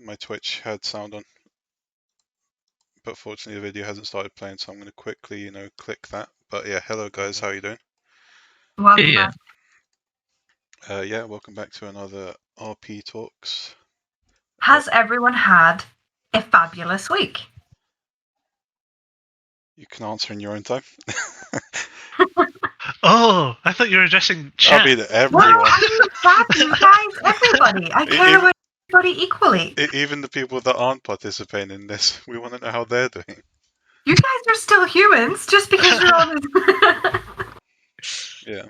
my Twitch had sound on, but fortunately the video hasn't started playing, so I'm going to quickly, click that. But yeah, hello guys, how are you doing? Welcome back. Yeah, welcome back to another RP Talks. Has everyone had a fabulous week? You can answer in your own time. Oh, I thought you were addressing chat. I mean, everyone. Well, I mean, chat, you guys, everybody. I care about everybody equally. Even the people that aren't participating in this, we want to know how they're doing. You guys are still humans, just because you're on Yeah.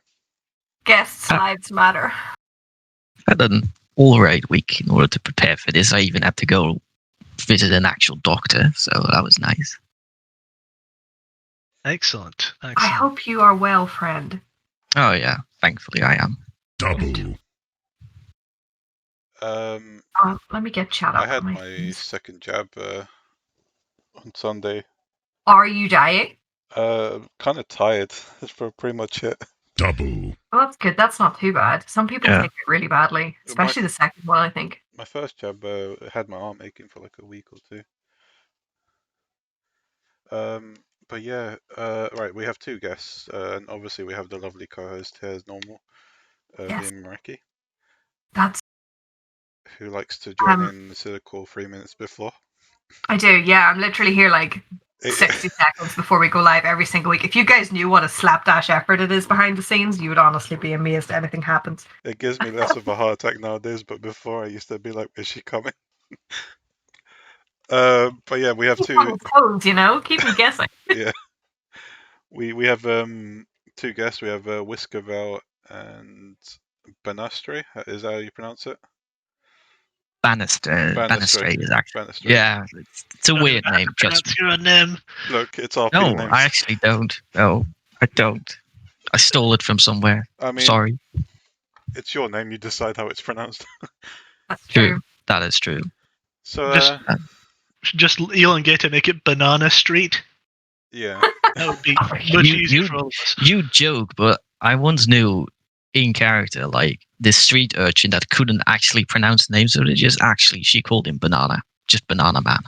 Guests' lives matter. I had an alright week in order to prepare for this. I even had to go visit an actual doctor, so that was nice. Excellent. I hope you are well, friend. Oh yeah, thankfully I am. Double. Let me get chat up. I had my second jab on Sunday. Are you dying? Kind of tired. That's pretty much it. Double. Well, that's good. That's not too bad. Some people take it really badly, especially the second one, I think. My first jab had my arm aching for like a week or two. But yeah, right, we have two guests, and obviously we have the lovely co-host here as normal, being Meraki. Who likes to join in the call 3 minutes before. I do, yeah. I'm literally here like 60 seconds before we go live every single week. If you guys knew what a slapdash effort it is behind the scenes, you would honestly be amazed anything happens. It gives me less of a heart attack nowadays, but before I used to be like, is she coming? But yeah, we have two. On his toes, keep me guessing. Yeah, we have two guests. We have Whiskerville and Banastre. Is that how you pronounce it? Banastre is actually. Banastre. Yeah, it's a weird name. That's your name. Look, it's RP No, names. I actually don't. No, I don't. I stole it from somewhere. I mean, sorry. It's your name. You decide how it's pronounced. That's true. That is true. So just elongate it, make it Banana Street. Yeah. That would be much easier for all of us. You joke, but I once knew in character like this street urchin that couldn't actually pronounce names, so she called him Banana, just Banana Man.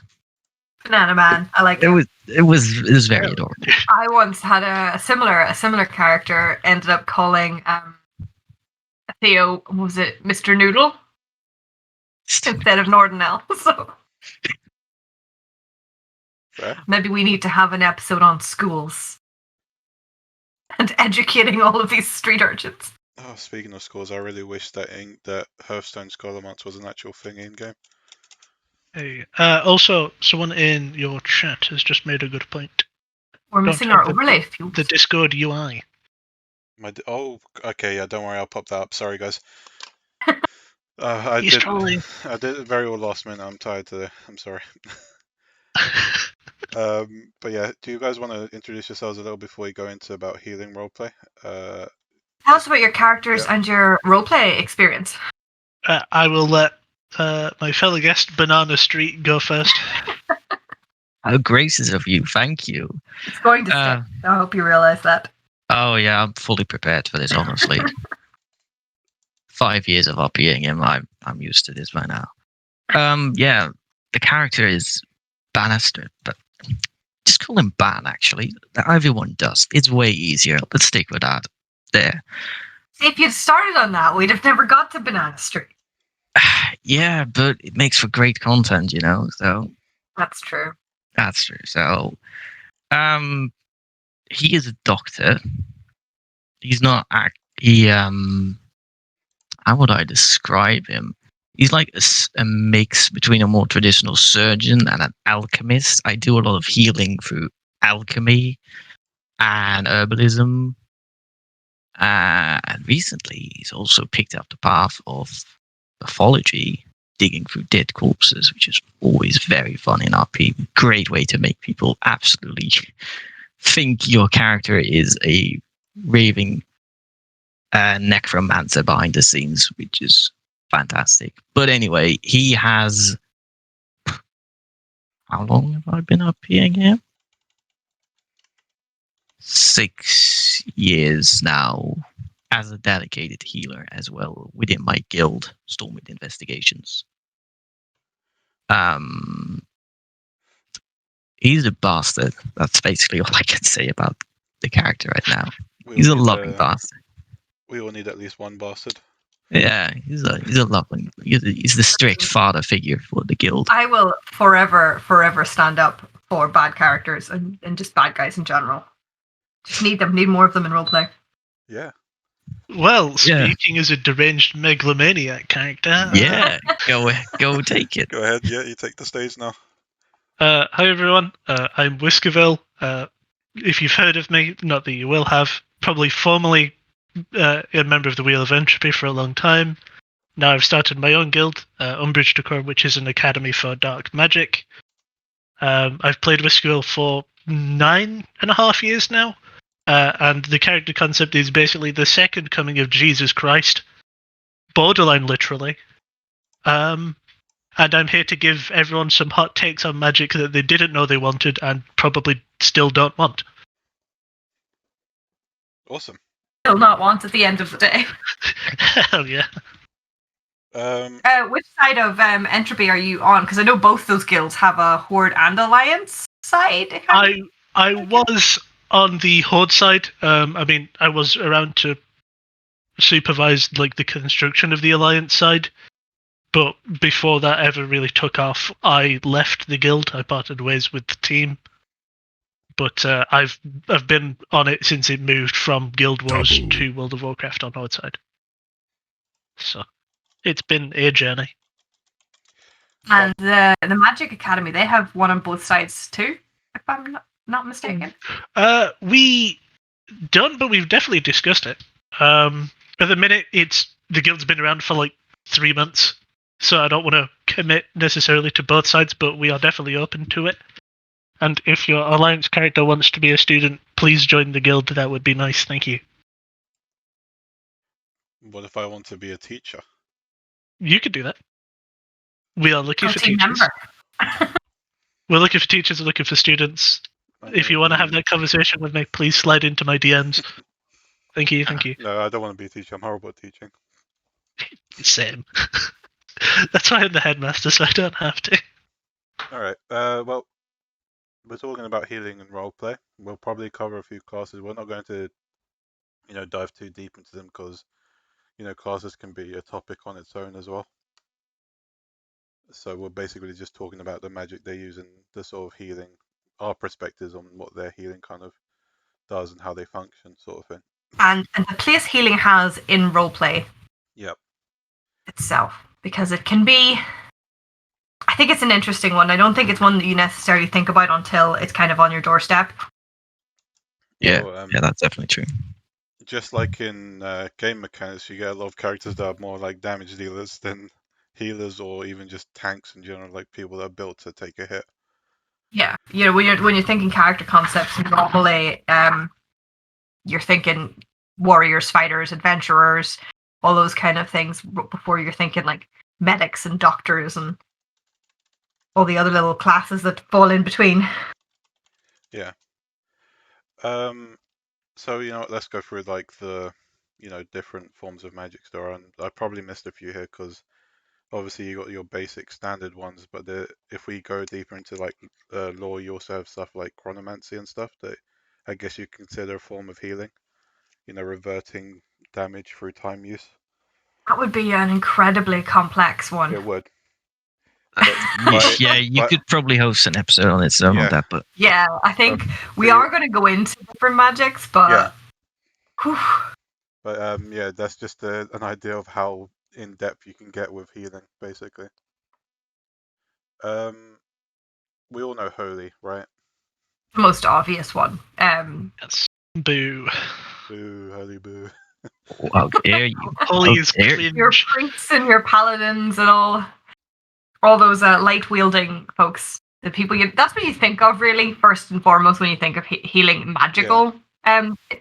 Banana Man, I like it. It was very adorable. I once had a similar character. Ended up calling Theo, was it Mr. Noodle instead of Nordinel? So maybe we need to have an episode on schools and educating all of these street urchins. Oh, speaking of schools, I really wish that Hearthstone Scholar Months was an actual thing in game. Hey, also, someone in your chat has just made a good point. We're missing our overlay fields. The Discord UI. Okay, yeah, don't worry, I'll pop that up. Sorry, guys. He's trolling. I did it very last minute. I'm tired today. I'm sorry. But yeah, do you guys want to introduce yourselves a little before we go into about healing roleplay? Tell us about your characters and your roleplay experience. I will let my fellow guest Banana Street go first. How gracious of you! Thank you. It's going to stick. I hope you realize that. Oh yeah, I'm fully prepared for this. Honestly, 5 years of RPing him, I'm used to this by now. Yeah, the character is Bannister, but just call him Ban. Actually, everyone does. It's way easier. Let's stick with that. There. See, if you'd started on that, we'd have never got to Banana Street. Yeah, but it makes for great content, so. That's true. That's true. So, he is a doctor. He's not how would I describe him? He's like a mix between a more traditional surgeon and an alchemist. I do a lot of healing through alchemy and herbalism. And recently, he's also picked up the path of pathology, digging through dead corpses, which is always very fun in RP. Great way to make people absolutely think your character is a raving necromancer behind the scenes, which is fantastic. But anyway, he has... How long have I been RPing him? 6 years now as a dedicated healer as well within my guild, Stormwind Investigations. He's a bastard. That's basically all I can say about the character right now. We He's all a need, loving bastard. We all need at least one bastard. Yeah, he's a loving. He's the strict father figure for the guild. I will forever stand up for bad characters and just bad guys in general. Just need them. Need more of them in roleplay. Yeah. Well, Yeah. speaking as a deranged megalomaniac character. Yeah, go take it. Go ahead. Yeah, you take the stage now. Hi everyone. I'm Whiskerville. If you've heard of me, not that you will have, probably formerly a member of the Wheel of Entropy for a long time. Now I've started my own guild, Umbridge Decor, which is an academy for dark magic. I've played Whiskerville for 9.5 years now, and the character concept is basically the second coming of Jesus Christ, borderline literally. And I'm here to give everyone some hot takes on magic that they didn't know they wanted and probably still don't want. Awesome. Still not want at the end of the day. Hell yeah. Which side of entropy are you on? Because I know both those guilds have a Horde and Alliance side. I was on the Horde side. I mean, I was around to supervise like the construction of the Alliance side, but before that ever really took off, I left the guild. I parted ways with the team. But I've been on it since it moved from Guild Wars to World of Warcraft on Horde side. So it's been a journey. And the Magic Academy, they have one on both sides too, if I'm not mistaken. We don't, but we've definitely discussed it. At the minute, the guild's been around for like 3 months, so I don't want to commit necessarily to both sides, but we are definitely open to it. And if your Alliance character wants to be a student, please join the guild. That would be nice. Thank you. What if I want to be a teacher? You could do that. We are looking for Team teachers. member. We're looking for teachers, we're looking for students. If you want to have that conversation with me, please slide into my DMs. Thank you, thank you. No, I don't want to be a teacher. I'm horrible at teaching. Same. That's why I'm the headmaster, so I don't have to. All right. Well, we're talking about healing and roleplay. We'll probably cover a few classes. We're not going to, dive too deep into them because, classes can be a topic on its own as well. So we're basically just talking about the magic they use and the sort of healing, our perspectives on what their healing kind of does and how they function, sort of thing. And the place healing has in roleplay. Yep. Itself, because it can be. I think it's an interesting one. I don't think it's one that you necessarily think about until it's kind of on your doorstep. Yeah, So, yeah, that's definitely true. Just like in game mechanics, you get a lot of characters that are more like damage dealers than healers, or even just tanks in general, like people that are built to take a hit. Yeah, when you're thinking character concepts, normally you're thinking warriors, fighters, adventurers, all those kind of things before you're thinking like medics and doctors and all the other little classes that fall in between. Yeah. So let's go through like the different forms of magic there are, and I probably missed a few here because obviously you got your basic standard ones, but if we go deeper into like lore, you also have stuff like chronomancy and stuff that I guess you consider a form of healing. Reverting damage through time use. That would be an incredibly complex one. It would. Yeah, you could probably host an episode on its own on that, but yeah, I think we are going to go into different magics, but yeah. Whew. But yeah, that's just an idea of how in depth you can get with healing, basically. We all know holy, right? The most obvious one. Yes. Boo. Boo, holy boo. How dare you? Holy is cringe. Your priests and your paladins and all those light wielding folks. The people that's what you think of really first and foremost when you think of healing magical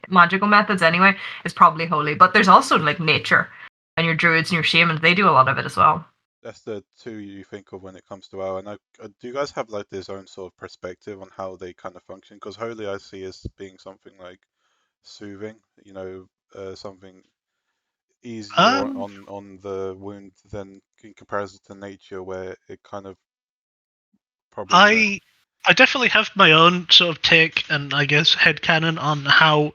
magical methods anyway, is probably holy. But there's also like nature and your druids and your shamans, they do a lot of it as well. That's the two you think of when it comes to WoW. And do you guys have like this own sort of perspective on how they kind of function? Because holy I see as being something like soothing, something easier on the wound than in comparison to nature, where it kind of probably. I definitely have my own sort of take and I guess headcanon on how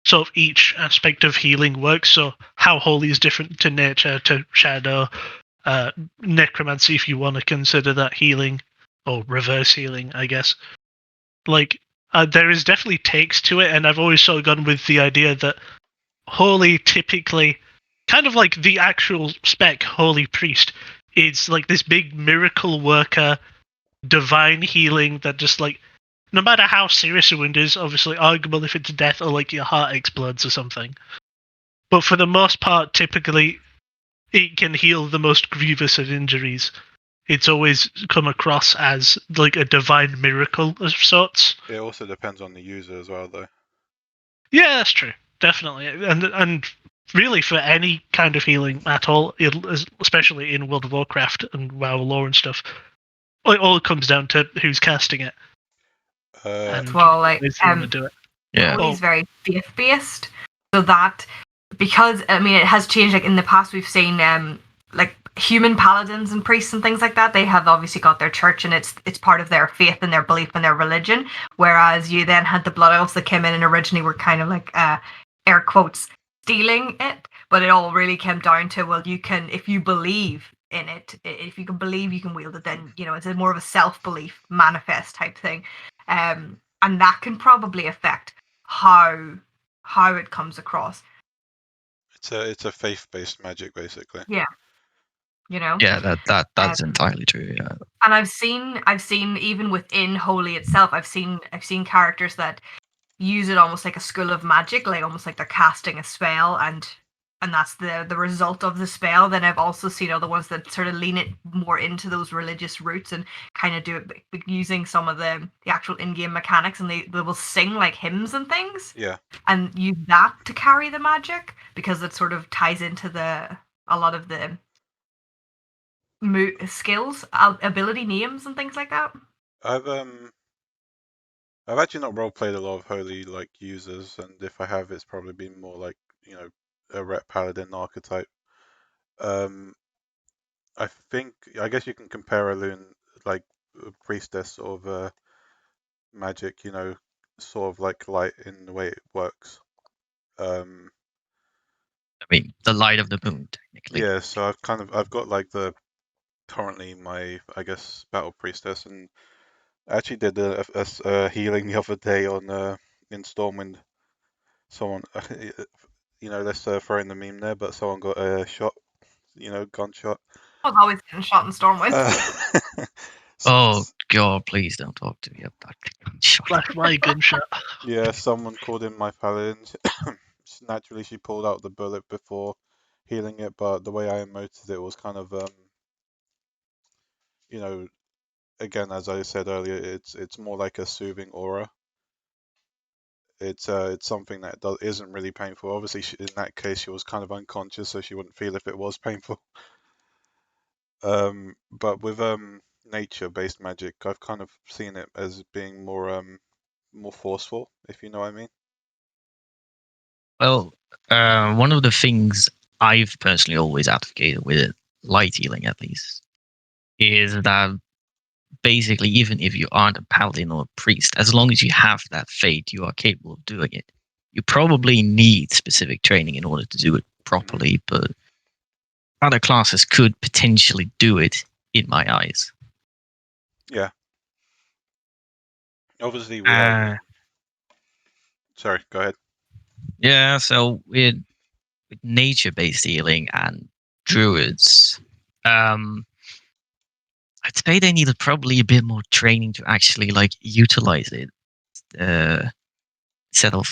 sort of each aspect of healing works. So how holy is different to nature, to shadow, necromancy, if you want to consider that healing, or reverse healing, I guess. Like, there is definitely takes to it, and I've always sort of gone with the idea that holy typically, kind of like the actual spec holy priest, is like this big miracle worker, divine healing that just like, no matter how serious a wound is, obviously arguable if it's death or like your heart explodes or something. But for the most part, typically, it can heal the most grievous of injuries. It's always come across as like a divine miracle of sorts. It also depends on the user as well, though. Yeah, that's true. Definitely. And really for any kind of healing at all, especially in World of Warcraft and WoW lore and stuff, it all comes down to who's casting it. And Well, like ways they want to do it. Yeah. Holy is very faith based, so that because I mean it has changed. Like in the past, we've seen like human paladins and priests and things like that. They have obviously got their church, and it's part of their faith and their belief and their religion. Whereas you then had the blood elves that came in and originally were kind of like air quotes stealing it, but it all really came down to, well, you can, if you believe in it, if you can believe you can wield it, then you know it's more of a self belief manifest type thing. And that can probably affect how it comes across. It's a faith-based magic, basically. Yeah, you know. Yeah, that's entirely true. Yeah. And I've seen even within Holy itself, I've seen characters that use it almost like a school of magic, like almost like they're casting a spell, and that's the result of the spell. Then I've also seen other ones that sort of lean it more into those religious roots and kind of do it using some of the actual in-game mechanics, and they will sing like hymns and things. Yeah. And use that to carry the magic because it sort of ties into a lot of the skills, ability names and things like that. I've actually not role played a lot of holy like users, and if I have, it's probably been more like, you know, a ret paladin archetype. I guess you can compare a loon like a priestess sort of magic, you know, sort of like light in the way it works. I mean, the light of the moon, technically. Yeah, so I've got like currently my, I guess, battle priestess, and I actually did a healing the other day on in Stormwind. Someone, you know, let's throw in the meme there, but someone got a shot, you know, gunshot. I was always getting shot in Stormwind. Oh God, please don't talk to me about the gunshot. Black my gunshot. Yeah, someone called in my paladin. Naturally, she pulled out the bullet before healing it, but the way I emoted it was kind of, you know, again, as I said earlier, it's more like a soothing aura. It's something that isn't really painful. Obviously, in that case, she was kind of unconscious, so she wouldn't feel if it was painful. But with nature-based magic, I've kind of seen it as being more forceful, if you know what I mean. Well, one of the things I've personally always advocated with it, light healing at least, is that basically, even if you aren't a paladin or a priest, as long as you have that faith, you are capable of doing it. You probably need specific training in order to do it properly, but other classes could potentially do it, in my eyes. Yeah. Obviously, we have. Sorry, go ahead. Yeah, so with nature-based healing and druids, I'd say they needed probably a bit more training to actually like utilize it, instead of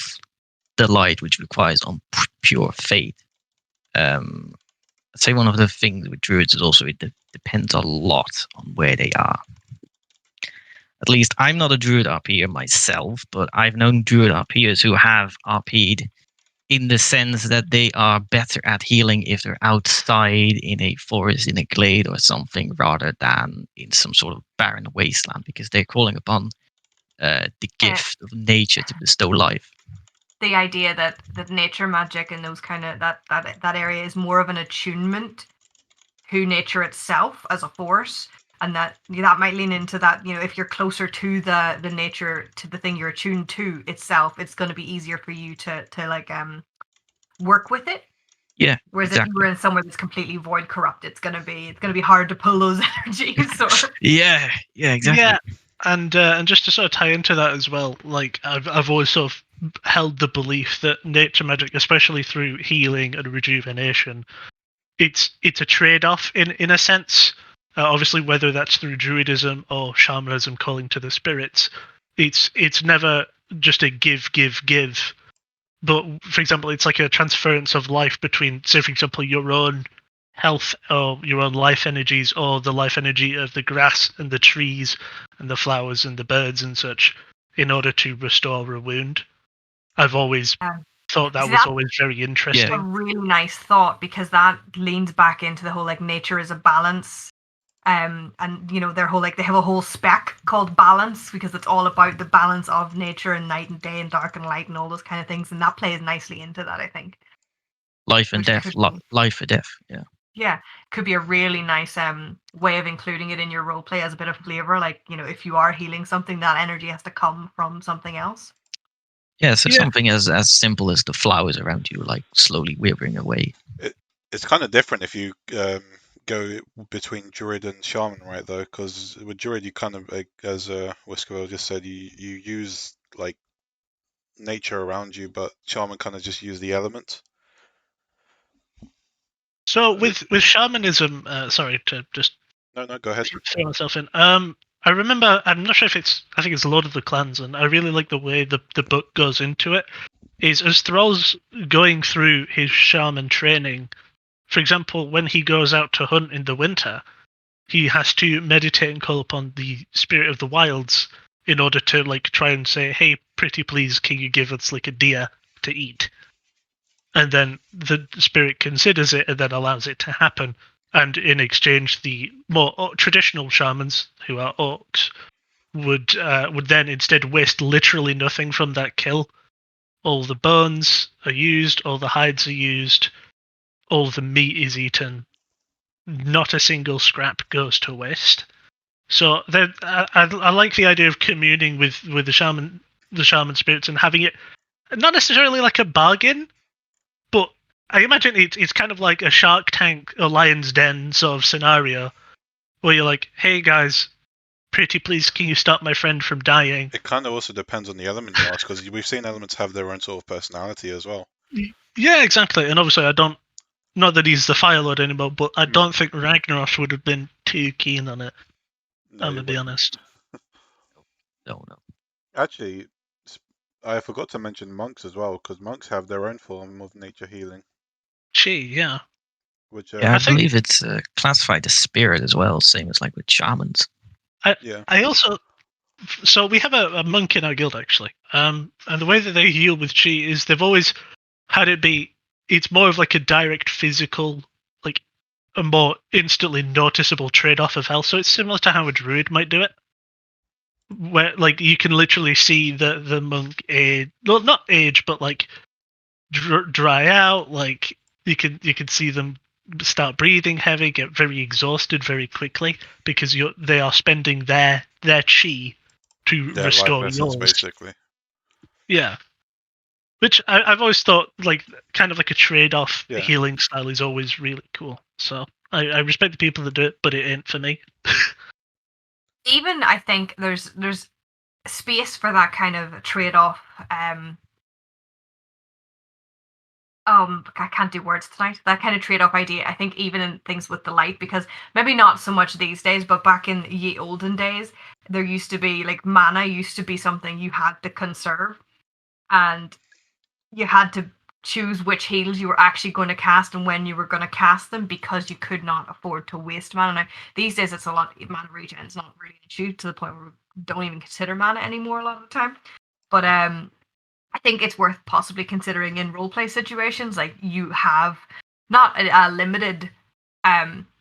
the light, which requires on pure faith. I'd say one of the things with druids is also it depends a lot on where they are. At least I'm not a druid RPer myself, but I've known druid RPers who have RP'd in the sense that they are better at healing if they're outside in a forest, in a glade or something, rather than in some sort of barren wasteland, because they're calling upon the gift of nature to bestow life. The idea that nature magic and those kind of that area is more of an attunement to nature itself as a force and that might lean into that. If you're closer to the nature, to the thing you're attuned to itself, it's going to be easier for you to like work with it. Yeah. Whereas exactly. if you were in somewhere that's completely void corrupt, it's gonna be hard to pull those energies. Or Yeah, exactly. Yeah, and just to sort of tie into that as well, like I've always sort of held the belief that nature magic, especially through healing and rejuvenation, it's a trade-off in a sense. Obviously, whether that's through druidism or shamanism, calling to the spirits, it's never just a give. But for example, it's like a transference of life between, say, for example, your own health or your own life energies, or the life energy of the grass and the trees and the flowers and the birds and such, in order to restore a wound. I've always thought that was always very interesting. a really nice thought, because that leans back into the whole like nature is a balance. And their whole they have a whole spec called balance, because it's all about the balance of nature and night and day and dark and light and all those kind of things, and that plays nicely into that, I think. Life and death, life or death. Yeah, could be a really nice way of including it in your role play as a bit of flavor. Like, if you are healing something, that energy has to come from something else. Yeah, so something as simple as the flowers around you, like slowly withering away. It's kind of different if you go between druid and shaman, right? Though, because with druid you kind of, as Whiskerville just said, you use like nature around you, but shaman kind of just use the elements. So with shamanism, sorry to just no, go ahead. Throw myself in. I remember, I'm not sure if I think it's Lord of the Clans, and I really like the way the book goes into it. Is as Thrall's going through his shaman training, for example, when he goes out to hunt in the winter, he has to meditate and call upon the spirit of the wilds in order to like try and say, "Hey, pretty please, can you give us like a deer to eat?" And then the spirit considers it and then allows it to happen. And in exchange, the more traditional shamans, who are orcs, would then instead waste literally nothing from that kill. All the bones are used, all the hides are used, all the meat is eaten. Not a single scrap goes to waste. So I like the idea of communing with the shaman spirits, and having it not necessarily like a bargain, but I imagine it's kind of like a Shark Tank or Lion's Den sort of scenario, where you're like, "Hey guys, pretty please, can you stop my friend from dying?" It kind of also depends on the element you ask, because we've seen elements have their own sort of personality as well. Yeah, exactly. And obviously, I don't. Not that he's the Fire Lord anymore, but I don't think Ragnaros would have been too keen on it. No, I'm gonna be honest. No. Actually, I forgot to mention monks as well, because monks have their own form of nature healing. Yeah. Which I believe it's classified as spirit as well, same as like with shamans. I also, so we have a monk in our guild actually, and the way that they heal with chi is they've always had it be, it's more of like a direct physical, like a more instantly noticeable trade-off of health. So it's similar to how a druid might do it, where like you can literally see the monk age, well, not age, but like dry out. Like you can see them start breathing heavy, get very exhausted very quickly, because they are spending their chi to their restore life essence, yours. basically. Yeah. Which I've always thought, like, kind of like a trade-off healing style is always really cool. So I respect the people that do it, but it ain't for me. Even I think there's space for that kind of trade-off. I can't do words tonight. That kind of trade-off idea, I think, even in things with the light, because maybe not so much these days, but back in ye olden days, there used to be like mana used to be something you had to conserve, and you had to choose which heals you were actually going to cast and when you were going to cast them, because you could not afford to waste mana. Now, these days it's a lot. Mana regen is not really an issue, to the point where we don't even consider mana anymore a lot of the time. But I think it's worth possibly considering in roleplay situations. Like, you have not a limited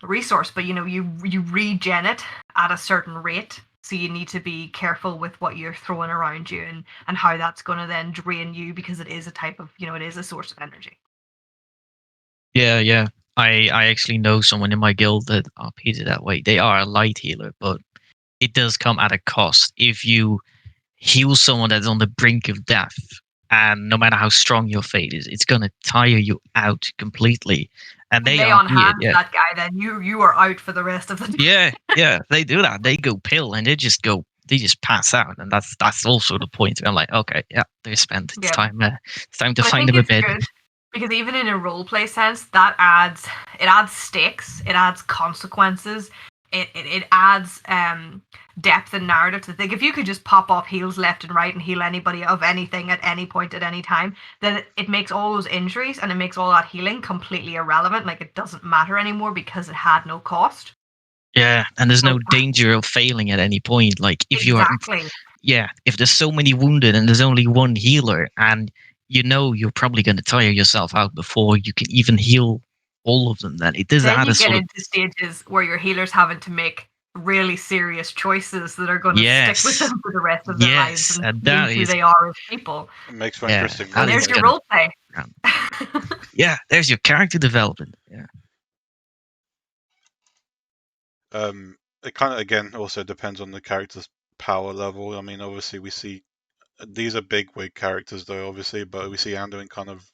resource, but you regen it at a certain rate. So you need to be careful with what you're throwing around you, and how that's going to then drain you, because it is a type of, it is a source of energy. Yeah. I actually know someone in my guild that RPs it that way. They are a light healer, but it does come at a cost. If you heal someone that's on the brink of death, and no matter how strong your fate is, it's gonna tire you out completely. And You they lay are on here, hands yeah, that guy, then you are out for the rest of the day. yeah, they do that. They go pill and they just pass out, and that's also the point. I'm like, okay, yeah, they're spent. It's Yeah. time. It's time to I find think them a it's bed. good because even in a role play sense, that adds stakes, it adds consequences, it adds depth and narrative to think. If you could just pop off heals left and right and heal anybody of anything at any point at any time, then it makes all those injuries and it makes all that healing completely irrelevant. Like it doesn't matter anymore because it had no cost. Yeah, and there's So no danger of failing at any point. Like if you are, exactly. yeah, if there's so many wounded and there's only one healer, and you know you're probably going to tire yourself out before you can even heal all of them, then it does Then add you a get sort of into stages where your healer's having to make really serious choices that are going to stick with yes, them for the rest of their lives yes, and and that change who is they are as people. It makes for yeah, interesting that And is there's your roleplay. gonna role play. yeah. There's your character development. Yeah. It kind of again also depends on the character's power level. I mean, obviously we see these are big wig characters though, obviously, but we see Anduin kind of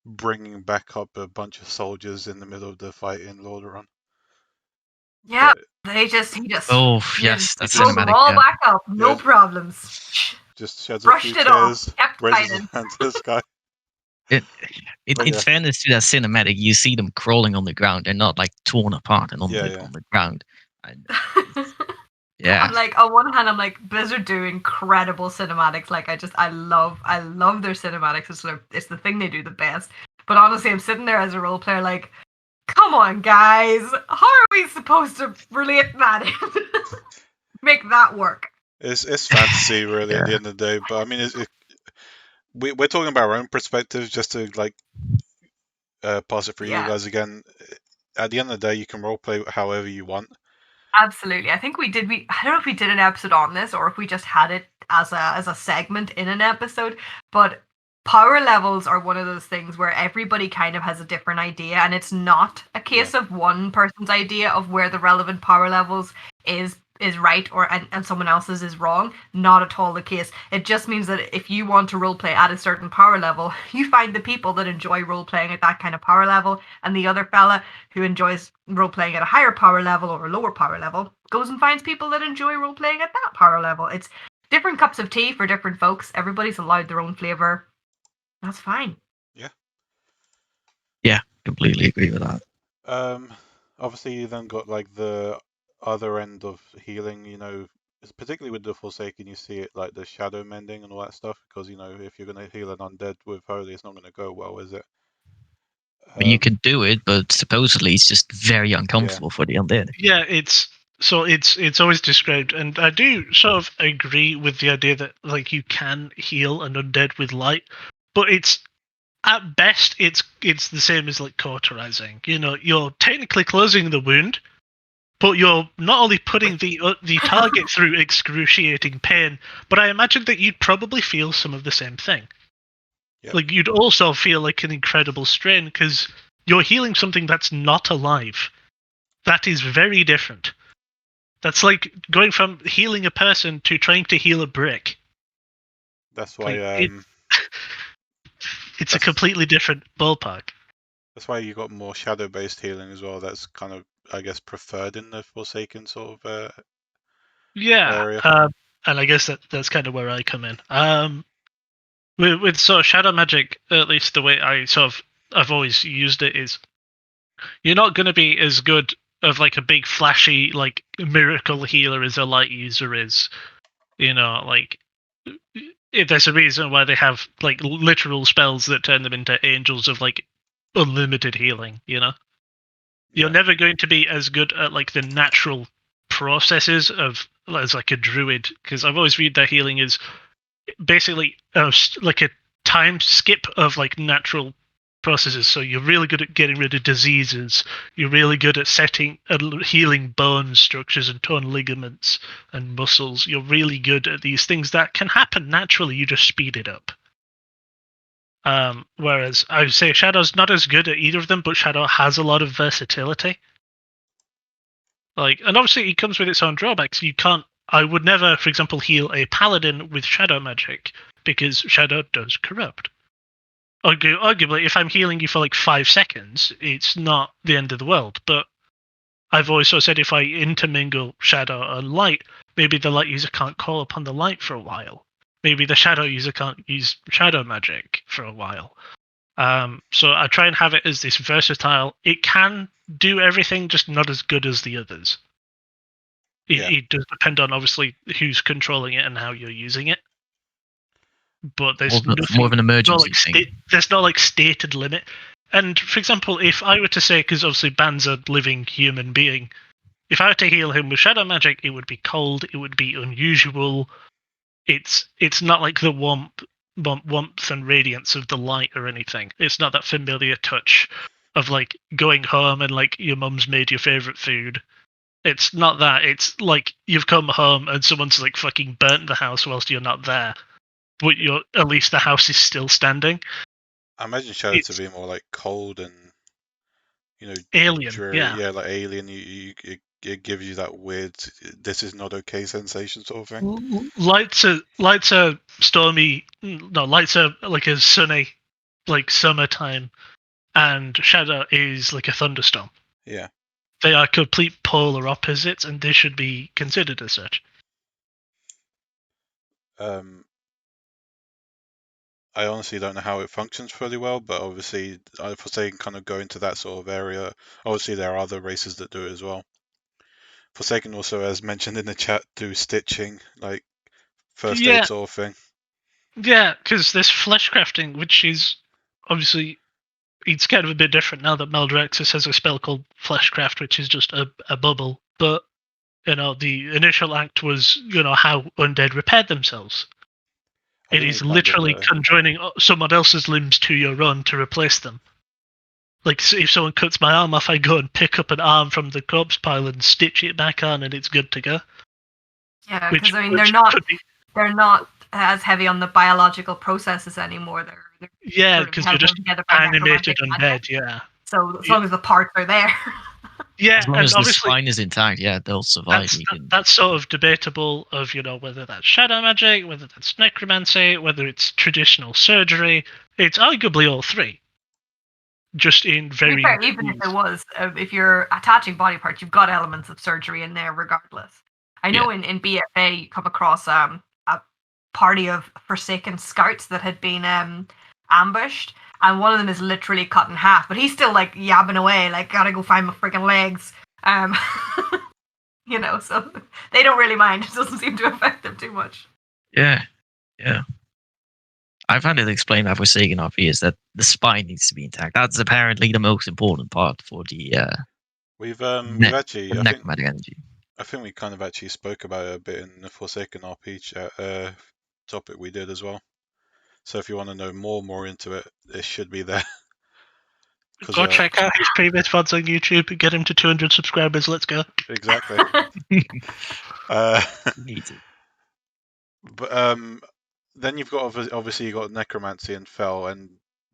bringing back up a bunch of soldiers in the middle of the fight in Lordaeron. Yeah, But he just Oh he yes, that throws them cinematic. all Yeah. back up, no yeah, problems. just sheds a few Brushed it off, tears, kept raises his fighting. hand to the sky. It, But in yeah, fairness to that cinematic, you see them crawling on the ground. They're not like torn apart and yeah, on the ground. And, yeah, I'm like, on one hand, I'm like, Blizzard do incredible cinematics. Like, I love their cinematics. It's the thing they do the best. But honestly, I'm sitting there as a role player, like, come on, guys, how are we supposed to relate that in? Make that work? it's fantasy really at the yeah, end of the day. But I mean, we're talking about our own perspectives just to like pass it for you Yeah, guys again. At the end of the day, you can roleplay however you want. absolutely. I think we did. I don't know if we did an episode on this or if we just had it as a segment in an episode, but power levels are one of those things where everybody kind of has a different idea, and it's not a case of one person's idea of where the relevant power levels is right or and someone else's is wrong. Not at all the case. It just means that if you want to roleplay at a certain power level, you find the people that enjoy roleplaying at that kind of power level, and the other fella who enjoys roleplaying at a higher power level or a lower power level goes and finds people that enjoy roleplaying at that power level. It's different cups of tea for different folks. Everybody's allowed their own flavor. That's fine. yeah. Completely agree with that. Obviously you then got like the other end of healing, particularly with the Forsaken, you see it like the shadow mending and all that stuff, because if you're gonna heal an undead with holy, it's not gonna go well, is it? You can do it, but supposedly it's just very Yeah, uncomfortable for the undead. Yeah, it's always described, and I do sort of agree with the idea that like you can heal an undead with light, but it's at best it's the same as like cauterizing. You're technically closing the wound, but you're not only putting the target through excruciating pain, but I imagine that you'd probably feel some of the same thing. Yep. Like you'd also feel like an incredible strain because you're healing something that's not alive. That is very different. That's like going from healing a person to trying to heal a brick. that's why Like, it's a completely different ballpark. that's why you got more shadow-based healing as well. That's kind of, I guess, preferred in the Forsaken sort of area. And I guess that's kind of where I come in. With sort of shadow magic, at least the way I've always used it is, you're not going to be as good of like a big flashy like miracle healer as a light user is. Like if there's a reason why they have like literal spells that turn them into angels of like unlimited healing. You're never going to be as good at like the natural processes of as like a druid, because I've always read that healing is basically like a time skip of like natural processes. So you're really good at getting rid of diseases. You're really good at healing bone structures and torn ligaments and muscles. You're really good at these things that can happen naturally. You just speed it up. Whereas I would say Shadow's not as good at either of them, but Shadow has a lot of versatility. Like, and obviously it comes with its own drawbacks. You can't. I would never, for example, heal a paladin with shadow magic because shadow does corrupt. Arguably, if I'm healing you for like 5 seconds, it's not the end of the world. But I've always sort of said if I intermingle shadow and light, maybe the light user can't call upon the light for a while. Maybe the shadow user can't use shadow magic for a while. So I try and have it as this versatile. It can do everything, just not as good as the others. It does depend on obviously who's controlling it and how you're using it. But there's more of an emergency thing. There's no like stated limit. And for example, if I were to say, because obviously Ban's a living human being, if I were to heal him with shadow magic, it would be cold. It would be unusual. It's not like the warmth and radiance of the light or anything. It's not that familiar touch of like going home and like your mum's made your favorite food. It's not that. It's like you've come home and someone's like fucking burnt the house whilst you're not there, but you're at least the house is still standing. I imagine Shadow to be more like cold and alien. dreary. Yeah, like alien. It gives you that weird "this is not okay" sensation sort of thing. Lights are stormy. No, lights are like a sunny, like summertime, and shadow is like a thunderstorm. Yeah. They are complete polar opposites, and they should be considered as such. I honestly don't know how it functions fully well, but obviously, if they can kind of go into that sort of area, obviously there are other races that do it as well. Forsaken also, as mentioned in the chat, do stitching, like first aid sort of thing. Yeah, because there's flesh crafting, which is obviously it's kind of a bit different now that Maldraxxus has a spell called Fleshcraft, which is just a bubble. But the initial act was how undead repaired themselves. It is literally conjoining someone else's limbs to your own to replace them. Like, so if someone cuts my arm off, I go and pick up an arm from the corpse pile and stitch it back on, and it's good to go. Yeah, because I mean they're not as heavy on the biological processes anymore. They're because you're just animated undead. Yeah. So as long as the parts are there. Yeah, as long as the spine is intact, they'll survive. That's sort of debatable of whether that's shadow magic, whether that's necromancy, whether it's traditional surgery. It's arguably all three. Just in very fair, even if it was, if you're attaching body parts, you've got elements of surgery in there regardless. I know in BFA you come across a party of Forsaken scouts that had been ambushed, and one of them is literally cut in half, but he's still like yabbing away, like gotta go find my freaking legs. So they don't really mind. It doesn't seem to affect them too much. Yeah. I've had it explained by Forsaken RP is that the spine needs to be intact. That's apparently the most important part for the we've actually necromantic energy. I think we kind of actually spoke about it a bit in the Forsaken RP chat topic we did as well. So if you want to know more into it, it should be there. Go check out his previous VODs on YouTube and get him to 200 subscribers. Let's go. Exactly. But then you've got obviously you've got necromancy and fel, and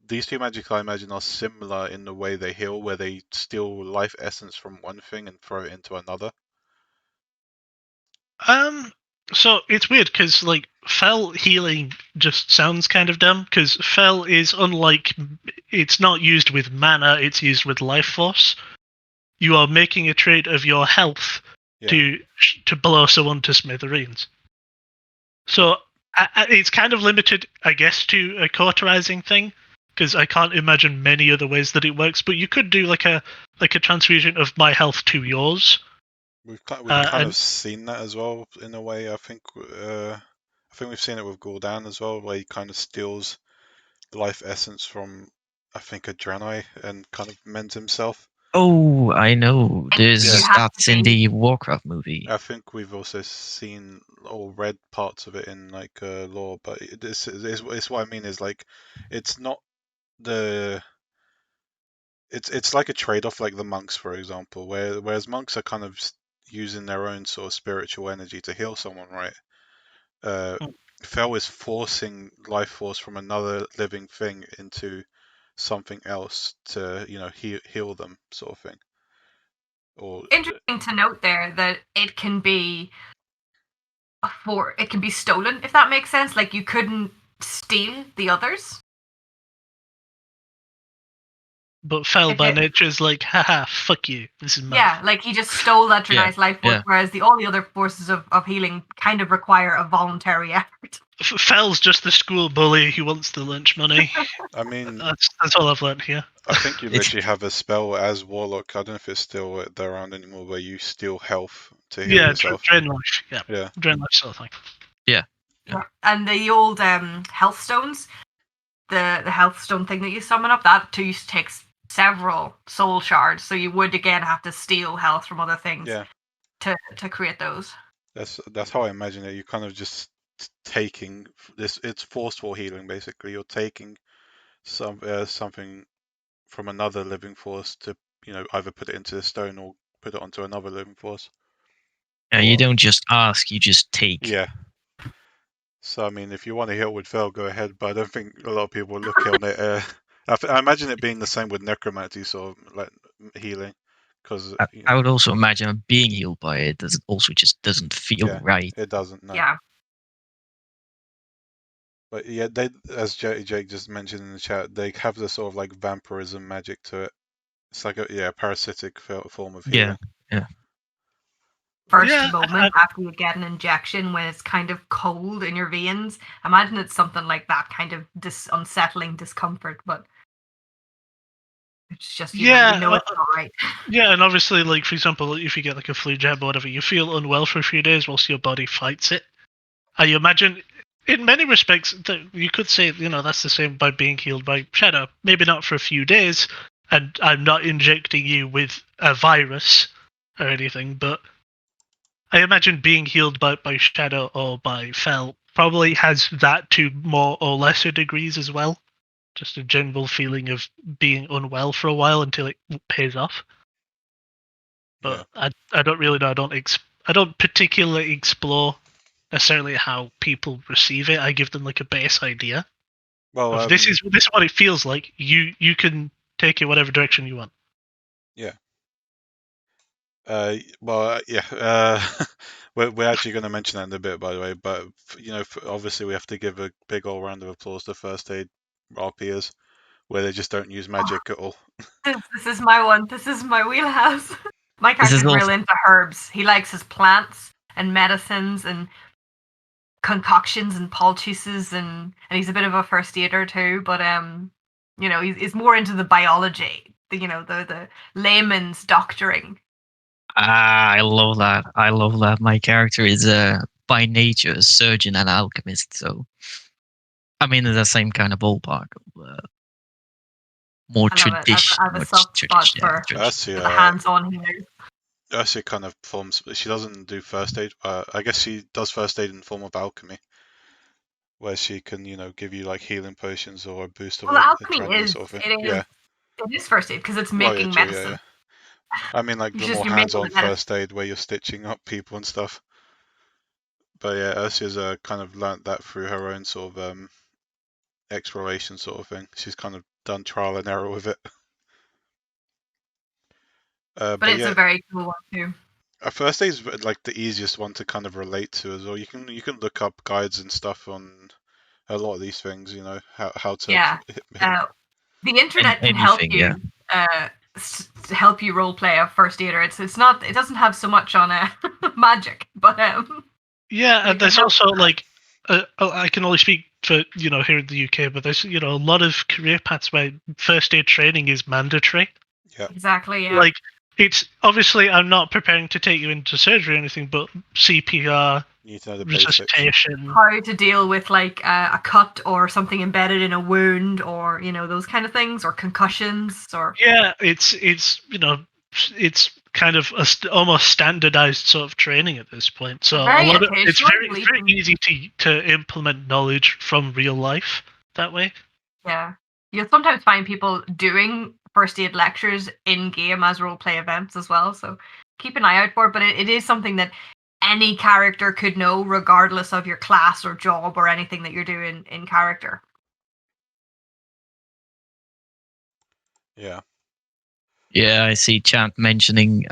these two magics I imagine are similar in the way they heal, where they steal life essence from one thing and throw it into another. So it's weird because like fel healing just sounds kind of dumb because fel is it's not used with mana, it's used with life force. You are making a trade of your health to blow someone to smithereens. So it's kind of limited, I guess, to a cauterizing thing because I can't imagine many other ways that it works. But you could do like a transfusion of my health to yours. We've kind of seen that as well in a way. I think we've seen it with Gul'dan as well, where he kind of steals life essence from I think a Draenei and kind of mends himself. Oh, I know. That's in the Warcraft movie. I think we've also seen or read parts of it in like lore, but it's what I mean is like it's not the. It's like a trade-off, like the monks, for example, whereas monks are kind of using their own sort of spiritual energy to heal someone, right? Fel is forcing life force from another living thing into something else to, heal them, sort of thing. Or Interesting to note there that it can be stolen, if that makes sense. Like you couldn't steal the others. But Fel If by it- nature is like, haha, fuck you. This is mine. Yeah, like he just stole that Yeah, Draenei's life force, yeah. whereas all the other forces of healing kind of require a voluntary effort. Fel's just the school bully who wants the lunch money. I mean, That's all I've learned here. I think you It's- literally have a spell as Warlock. I don't know if it's still around anymore, where you steal health to heal Yeah, yourself. drain life. Yeah, Yeah. drain life sort of thing. Yeah. And the old health stones, the health stone thing that you summon up, that too takes several soul shards, so you would again have to steal health from other things Yeah. to create those. That's how I imagine it. You're kind of just taking this. It's forceful healing, basically. You're taking something from another living force to, either put it into the stone or put it onto another living force. You Or- don't just ask, you just take. Yeah. So I mean, if you want to heal with Fel, go ahead. But I don't think a lot of people look on it. I imagine it being the same with necromancy, sort of like healing, because I would also imagine being healed by it just doesn't feel Yeah. right. it doesn't. No. Yeah. But yeah, they, as Jake just mentioned in the chat, they have the sort of like vampirism magic to it. It's like a parasitic form of healing. Yeah. First Yeah, moment after you get an injection when it's kind of cold in your veins. Imagine it's something like that, kind of unsettling discomfort, but it's just, you know it's not right. Yeah, and obviously, like, for example, if you get like a flu jab or whatever, you feel unwell for a few days whilst your body fights it. I imagine, in many respects, that you could say, that's the same by being healed by Shadow. Maybe not for a few days, and I'm not injecting you with a virus or anything, but I imagine being healed by Shadow or by Fel probably has that to more or lesser degrees as well. Just a general feeling of being unwell for a while until it pays off. But Yeah. I don't really know. I don't particularly explore necessarily how people receive it. I give them like a base idea. Well, Of this is what it feels like. You can take it whatever direction you want. Yeah. We're actually going to mention that in a bit, by the way. But obviously we have to give a big old round of applause to First Aid RPers, where they just don't use magic at all. This is my one. This is my wheelhouse. My This is character's real also- into herbs. He likes his plants and medicines and concoctions and poultices, and he's a bit of a first aider too. But he's more into the biology. The layman's doctoring. I love that. I love that. My character is by nature a surgeon and alchemist, so I'm in the same kind of ballpark. More I love it. I have a soft spot for Actually, the hands-on healers. Actually kind of forms. She doesn't do first aid. I guess she does first aid in the form of alchemy, where she can, give you like healing potions or a boost of Well, alchemy adrenaline is sort of thing. it is Yeah. it is first aid because it's Well, yeah, making true, medicine. yeah. I mean, like It's the just more you're making hands-on the medicine. first aid where you're stitching up people and stuff. But yeah, Ursia's kind of learnt that through her own sort of exploration sort of thing. She's kind of done trial and error with it. But it's a very cool one too. First aid is like the easiest one to kind of relate to as well. You can look up guides and stuff on a lot of these things. How to. Yeah. The internet can help anything, you help you role play a first aider. It's not, it doesn't have so much on magic, but Yeah, it and there's can also help. like I can only speak for here in the UK, but there's a lot of career paths where first aid training is mandatory. Yeah. Exactly. Yeah. Like it's obviously I'm not preparing to take you into surgery or anything, but CPR, You need to know the basics. resuscitation. How to deal with like a cut or something embedded in a wound, or those kind of things, or concussions, or Yeah, it's it's kind of almost standardized sort of training at this point. So very a lot of it's occasionally very easy to implement knowledge from real life that way. yeah. You'll sometimes find people doing first aid lectures in game as role play events as well. So keep an eye out for it. But it is something that any character could know, regardless of your class or job or anything that you're doing in character. Yeah. Yeah, I see chat mentioning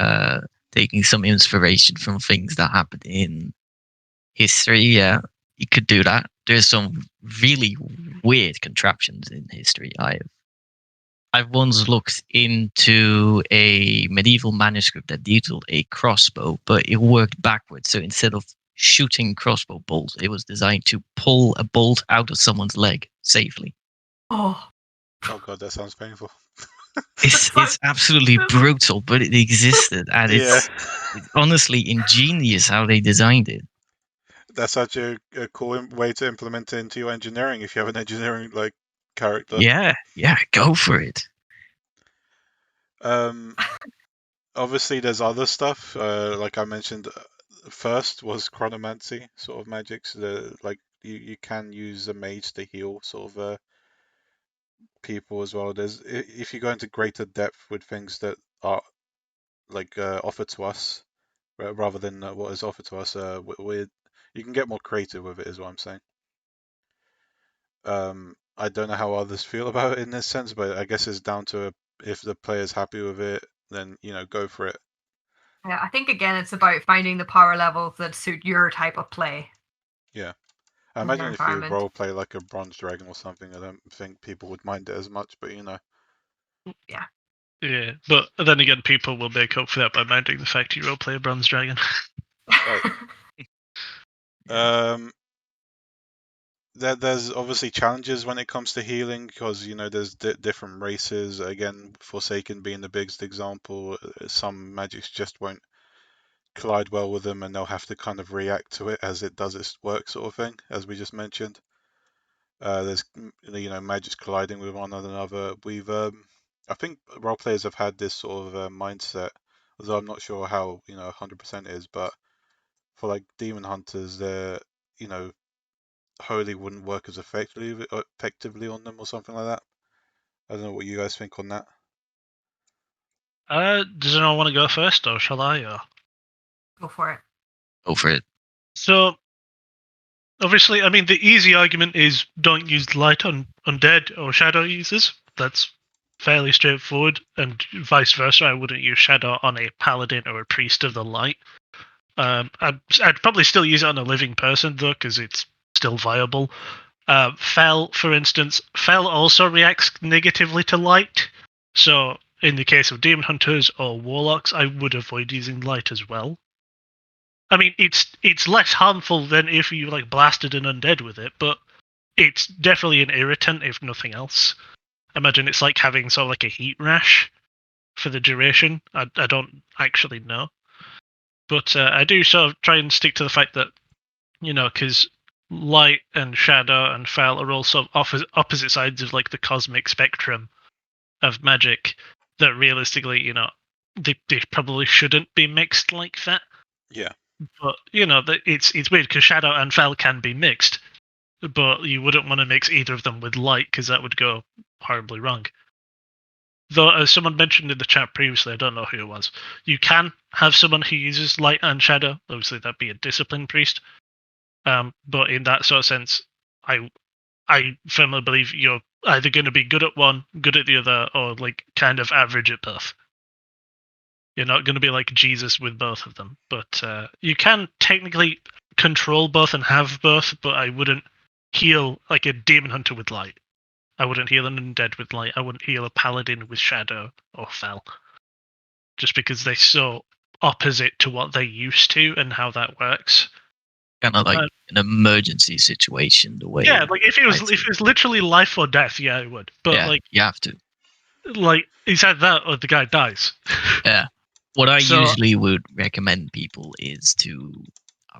taking some inspiration from things that happened in history. Yeah, you could do that. There's some really weird contraptions in history. I've once looked into a medieval manuscript that detailed a crossbow, but it worked backwards. So instead of shooting crossbow bolts, it was designed to pull a bolt out of someone's leg safely. Oh, Oh god, that sounds painful. It's absolutely brutal, but it existed, and Yeah. it's honestly ingenious how they designed it. That's such a cool way to implement it into your engineering if you have an engineering like character. Yeah, go for it. Obviously there's other stuff. Like I mentioned, first was chronomancy sort of magics. Like you can use a mage to heal sort of people as well. There's if you go into greater depth with things that are like offered to us rather than what is offered to us, you can get more creative with it, is what I'm saying. I don't know how others feel about it in this sense, but I guess it's down to if the player's happy with it, then go for it. yeah. I think again, it's about finding the power levels that suit your type of play. Yeah. I And your imagine if you environment. role play like a bronze dragon or something, I don't think people would mind it as much, but Yeah. Yeah, but then again, people will make up for that by minding the fact you roleplay a bronze dragon. Right. There's obviously challenges when it comes to healing because there's different races. Again, Forsaken being the biggest example, some magics just won't collide well with them, and they'll have to kind of react to it as it does its work, sort of thing, as we just mentioned. There's magics colliding with one another. I think role players have had this sort of mindset, although I'm not sure how 100% is, but for like demon hunters, you know holy wouldn't work as effectively on them or something like that. I don't know what you guys think on that. Does anyone want to go first, or shall I? Or... Go for it. Go for it. So, obviously, I mean, the easy argument is don't use light on undead or shadow users. That's fairly straightforward, and vice versa. I wouldn't use shadow on a paladin or a priest of the light. I'd probably still use it on a living person though, because it's still viable. Fel, for instance, Fel also reacts negatively to light. So in the case of demon hunters or warlocks, I would avoid using light as well. I mean, it's less harmful than if you like blasted an undead with it, but it's definitely an irritant if nothing else. Imagine it's like having sort of like a heat rash for the duration. I don't actually know. But I do sort of try and stick to the fact that, because light and shadow and fel are all sort of opposite sides of like the cosmic spectrum of magic that realistically, they probably shouldn't be mixed like that. Yeah. But, it's weird because shadow and fel can be mixed, but you wouldn't want to mix either of them with light because that would go horribly wrong. Though, as someone mentioned in the chat previously, I don't know who it was, you can have someone who uses light and shadow. Obviously, that'd be a disciplined priest. But in that sort of sense, I firmly believe you're either going to be good at one, good at the other, or like kind of average at both. You're not going to be like Jesus with both of them. But you can technically control both and have both, but I wouldn't heal like a demon hunter with light. I wouldn't heal an undead with light. I wouldn't heal a paladin with shadow or fel. Just because they're so opposite to what they're used to and how that works. Kind of like an emergency situation, the way. Yeah, like if it was literally life or death, yeah, it would. But yeah, like you have to. Like it's either that or the guy dies. Yeah. What I So- usually would recommend people is to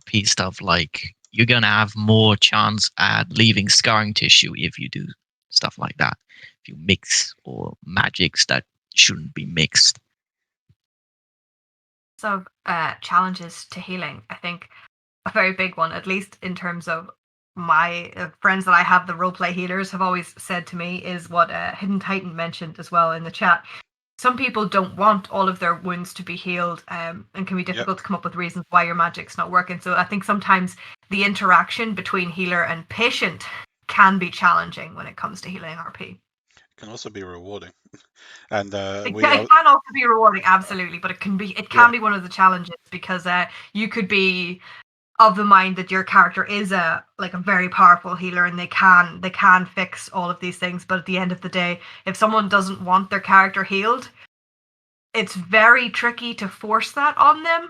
piece stuff like you're gonna have more chance at leaving scarring tissue if you do stuff like that. If you mix or magics that shouldn't be mixed. So challenges to healing, I think a very big one, at least in terms of my friends that I have, the roleplay healers have always said to me, is what Hidden Titan mentioned as well in the chat. some people don't want all of their wounds to be healed, and can be difficult to come up with reasons why your magic's not working. So I think sometimes the interaction between healer and patient can be challenging when it comes to healing RP. It can also be rewarding. And It can also be rewarding, absolutely, but it can be be one of the challenges, because you could be of the mind that your character is a very powerful healer, and they can fix all of these things, but at the end of the day, if someone doesn't want their character healed, it's very tricky to force that on them,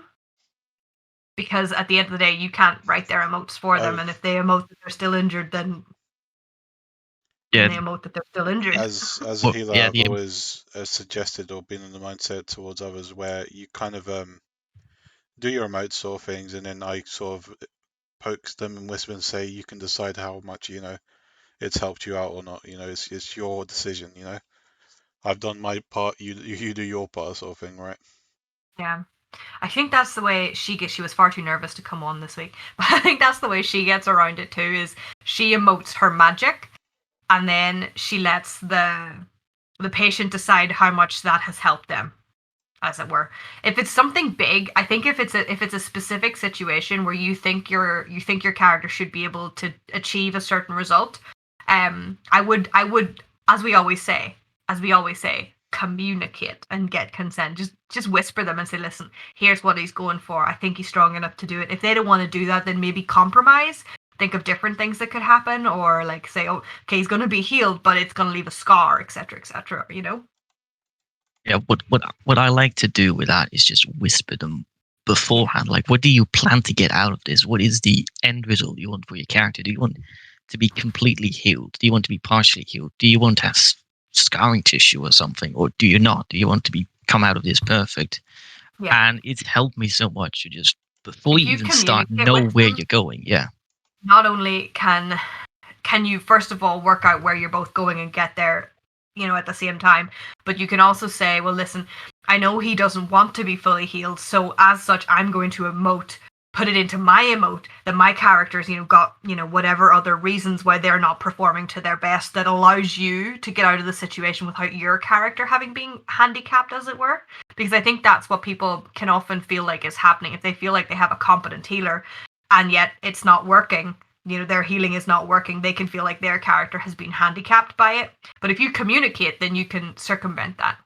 because at the end of the day, you can't write their emotes for them, and if they emote that they're still injured, then they emote that they're still injured. As a healer, I've always suggested or been in the mindset towards others where you kind of do your emote sort of things, and then I sort of pokes them and whisper and say, you can decide how much it's helped you out or not. It's your decision. I've done my part, you do your part, sort of thing, right? Yeah, I think that's the way she gets. She was far too nervous to come on this week, but I think that's the way she gets around it too. Is she emotes her magic, and then she lets the patient decide how much that has helped them, as it were. If it's something big, I think if it's a specific situation where you think your character should be able to achieve a certain result, I would, as we always say, communicate and get consent. Just whisper them and say, listen, here's what he's going for. I think he's strong enough to do it. If they don't want to do that, then maybe compromise. Think of different things that could happen, or say, oh, okay, he's going to be healed, but it's going to leave a scar, etc., etc. Yeah, what I like to do with that is just whisper them beforehand. Like, what do you plan to get out of this? What is the end result you want for your character? Do you want to be completely healed? Do you want to be partially healed? Do you want to have scarring tissue or something, or do you not? Do you want to come out of this perfect? Yeah. And it's helped me so much to just, before you even start, know where you're going. Yeah. Not only can you first of all work out where you're both going and get there, at the same time, but you can also say, well, listen, I know he doesn't want to be fully healed, so as such, I'm going to put it into my emote that my characters, got, whatever other reasons why they're not performing to their best, that allows you to get out of the situation without your character having been handicapped, as it were. Because I think that's what people can often feel like is happening. If they feel like they have a competent healer and yet it's not working, their healing is not working, they can feel like their character has been handicapped by it. But if you communicate, then you can circumvent that.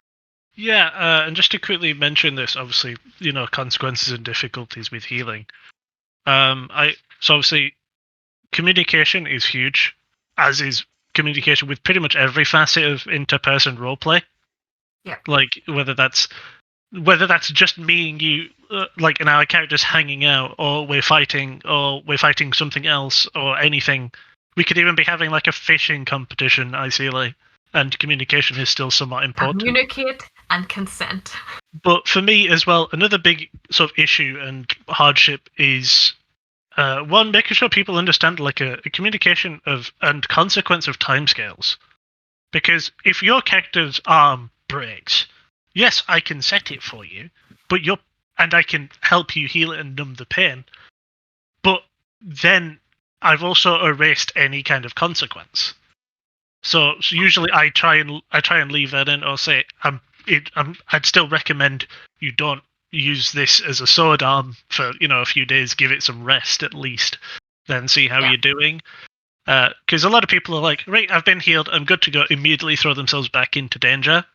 Yeah, and just to quickly mention this, obviously, consequences and difficulties with healing. So obviously, communication is huge, as is communication with pretty much every facet of interperson roleplay. Yeah. Like whether that's just me and you, and our characters hanging out, or we're fighting something else, or anything. We could even be having a fishing competition, I see, and communication is still somewhat important. Communicate and consent. But for me as well, another big sort of issue and hardship is one, making sure people understand a communication of and consequence of timescales. Because if your character's arm breaks, yes, I can set it for you, and I can help you heal it and numb the pain. But then I've also erased any kind of consequence. So usually I try and leave that in, or say I'd still recommend you don't use this as a sword arm for a few days. Give it some rest at least, then see how you're doing. Because a lot of people are like, right, I've been healed, I'm good to go. Immediately throw themselves back into danger,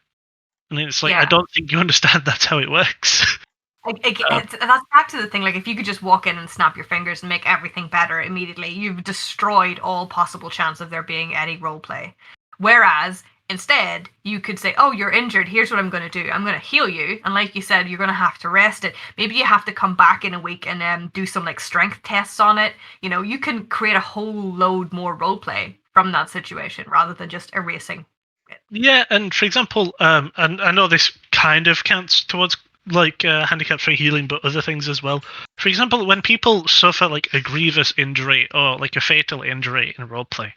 and it's like, I don't think you understand that's how it works. That's back to the thing. If you could just walk in and snap your fingers and make everything better immediately, you've destroyed all possible chance of there being any role play. Whereas instead, you could say, oh, you're injured, here's what I'm going to do. I'm going to heal you, and like you said, you're going to have to rest it. Maybe you have to come back in a week and do some strength tests on it. You can create a whole load more role play from that situation rather than just erasing it. Yeah, and for example, and I know this kind of counts towards handicap-free healing, but other things as well. For example, when people suffer a grievous injury or a fatal injury in roleplay,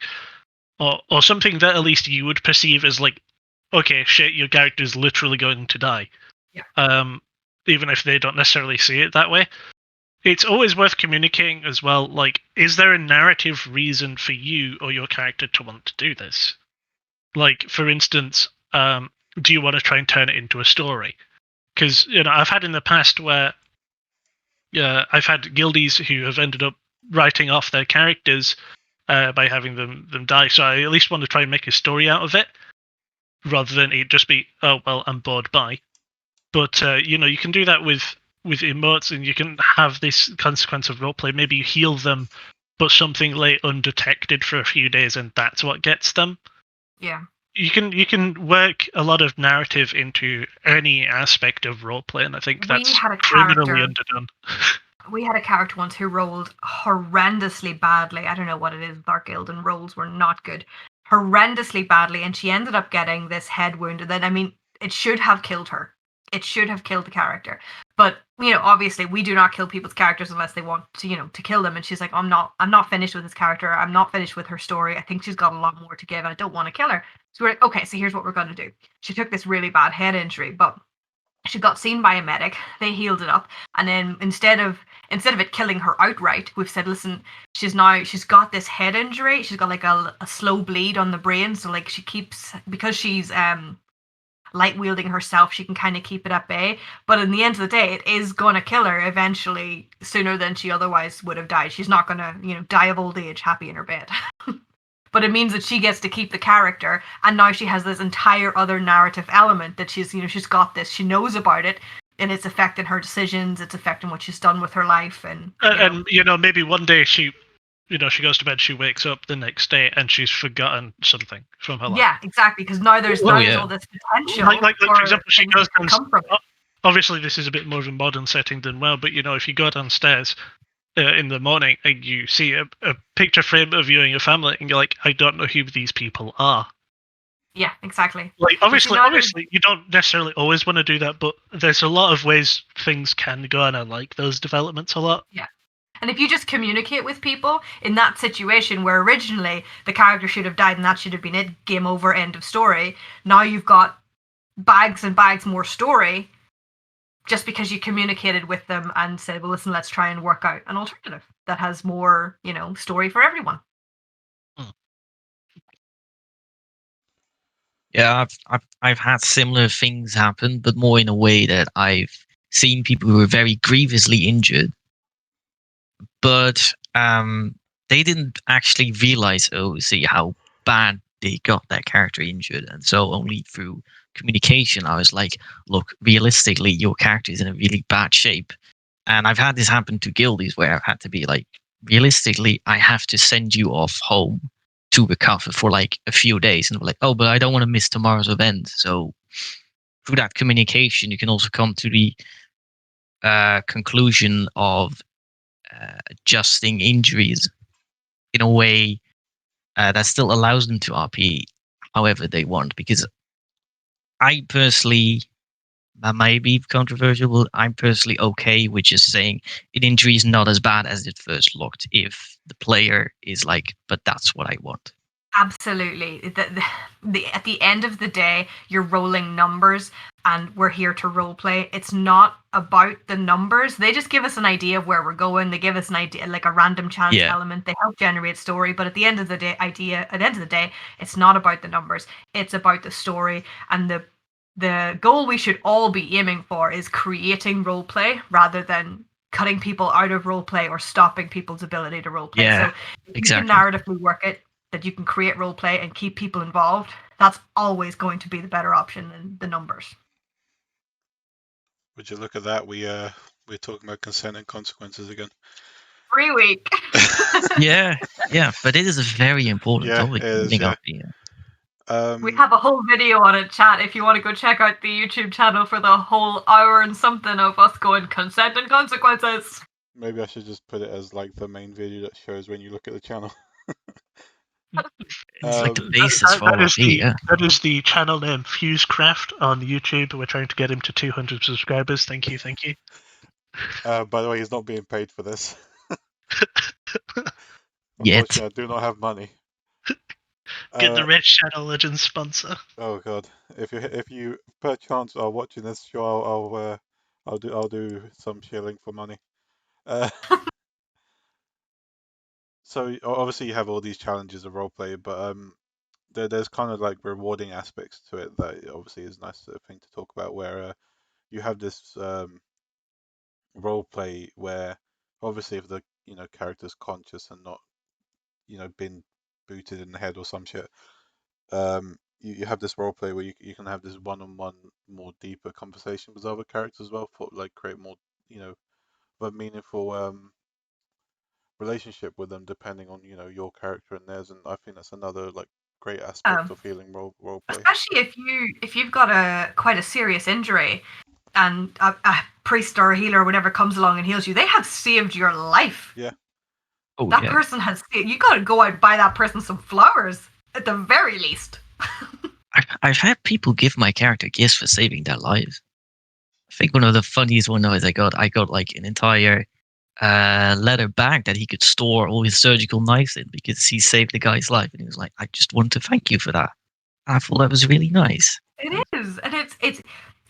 or something that at least you would perceive as okay, shit, your character's literally going to die. Yeah. Even if they don't necessarily see it that way, it's always worth communicating as well. Is there a narrative reason for you or your character to want to do this? For instance, do you want to try and turn it into a story? Because I've had in the past where I've had guildies who have ended up writing off their characters by having them die. So I at least want to try and make a story out of it, rather than it just be, oh well, I'm bored, bye. But you can do that with emotes, and you can have this consequence of roleplay. Maybe you heal them, but something lay undetected for a few days, and that's what gets them. Yeah. You can work a lot of narrative into any aspect of roleplay, and I think We that's had a criminally character- underdone. We had a character once who rolled horrendously badly. I don't know what it is with our guild, and rolls were not good. Horrendously badly, and she ended up getting this head wound. And then, I mean, it should have killed her. It should have killed the character. But, obviously we do not kill people's characters unless they want to, to kill them. And she's like, I'm not finished with this character. I'm not finished with her story. I think she's got a lot more to give, and I don't want to kill her. So we're like, okay, so here's what we're going to do. She took this really bad head injury, but she got seen by a medic. They healed it up, and then instead of it killing her outright, we've said, listen, she's got this head injury. She's got like a slow bleed on the brain, so like she keeps, because she's light wielding herself, she can kind of keep it at bay. But in the end of the day, it is gonna kill her eventually, sooner than she otherwise would have died. She's not gonna die of old age happy in her bed. But it means that she gets to keep the character, and now she has this entire other narrative element that she's got this, she knows about it, and it's affecting her decisions, it's affecting what she's done with her life, and maybe one day she goes to bed, she wakes up the next day, and she's forgotten something from her life. Yeah, exactly, because now there's all this potential. Like for example, she goes to come from it. Obviously, this is a bit more of a modern setting than well, but if you go downstairs in the morning and you see a picture frame of you and your family, and you're like, I don't know who these people are. Yeah, exactly. Like obviously, you don't necessarily always want to do that, but there's a lot of ways things can go, and I like those developments a lot. Yeah. And if you just communicate with people in that situation where originally the character should have died and that should have been it, game over, end of story, now you've got bags and bags more story just because you communicated with them and said, well, listen, let's try and work out an alternative that has more, story for everyone. Yeah, I've had similar things happen, but more in a way that I've seen people who were very grievously injured, but they didn't actually realize, how bad they got their character injured, and so only through communication I was like, look, realistically, your character is in a really bad shape. And I've had this happen to guildies where I've had to be like, realistically, I have to send you off home to recover for like a few days. And we're like, oh, but I don't want to miss tomorrow's event. So through that communication, you can also come to the conclusion of adjusting injuries in a way that still allows them to RP however they want. Because I personally, that might be controversial, but I'm personally okay with just saying an injury is not as bad as it first looked if the player is like, but that's what I want. Absolutely. At the end of the day, you're rolling numbers, and we're here to role play. It's not about the numbers. They just give us an idea of where we're going. They give us an idea, like a random chance element. They help generate story, but at the end of the day, it's not about the numbers. It's about the story, and the goal we should all be aiming for is creating role play rather than cutting people out of role play or stopping people's ability to role play. Yeah, so if exactly. you can narratively work it, that you can create role play and keep people involved, that's always going to be the better option than the numbers. Would you look at that? We're talking about consent and consequences again. Free week. yeah, but it is a very important topic. We have a whole video on it, chat, if you want to go check out the YouTube channel for the whole hour and something of us going consent and consequences. Maybe I should just put it as like the main video that shows when you look at the channel. It's like the basis for RP, That is the channel name, Fusecraft on YouTube. We're trying to get him to 200 subscribers. Thank you. By the way, he's not being paid for this. Yet. Unfortunately, I do not have money. Get the Red Shadow Legends sponsor. Oh god! If you perchance are watching this show, I'll do some shilling for money. So obviously you have all these challenges of roleplay, but there's kind of like rewarding aspects to it that obviously is a nice thing to talk about, where you have this role play where obviously if the character's conscious and not been booted in the head or some shit, you have this role play where you can have this one-on-one more deeper conversation with other characters as well, for like create more of a meaningful relationship with them, depending on your character and theirs. And I think that's another like great aspect of healing role play. Especially if you've got quite a serious injury, and a priest or a healer or whatever comes along and heals you, they have saved your life. Yeah. Oh, That yeah. person has. You got to go out and buy that person some flowers at the very least. I've had people give my character gifts for saving their lives. I think one of the funniest one is I got like an entire leather bag that he could store all his surgical knives in because he saved the guy's life, and he was like, "I just want to thank you for that." I thought that was really nice. It is, and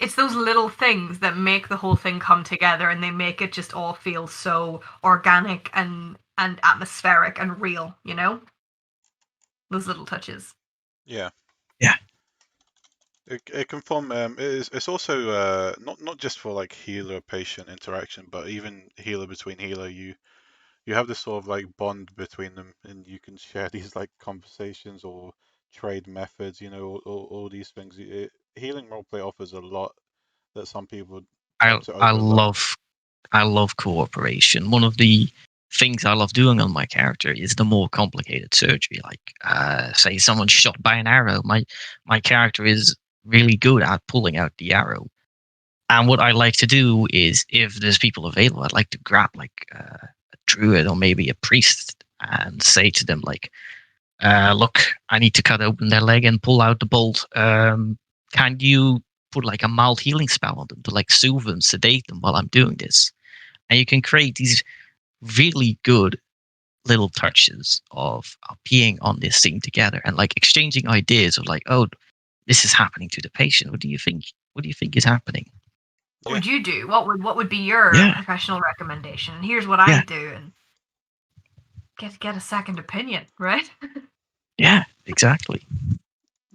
it's those little things that make the whole thing come together, and they make it just all feel so organic and atmospheric and real. Those little touches. Yeah. Yeah. It can form. It's also not just for like healer patient interaction, but even healer between healer. You have this sort of like bond between them, and you can share these like conversations or trade methods. All these things. Healing roleplay offers a lot that some people tend to I overlook. love cooperation. One of the things I love doing on my character is the more complicated surgery. Like, say someone's shot by an arrow. My character is really good at pulling out the arrow. And what I like to do is, if there's people available, I'd like to grab like a druid or maybe a priest and say to them like, "Look, I need to cut open their leg and pull out the bolt. Can you put like a mild healing spell on them to like soothe them, sedate them while I'm doing this?" And you can create these really good little touches of being on this scene together and like exchanging ideas of like, "Oh, this is happening to the patient. What do you think? What do you think is happening?" What would you do? What would be your Yeah. professional recommendation? And here's what I Yeah. do, and get a second opinion, right? Yeah, exactly.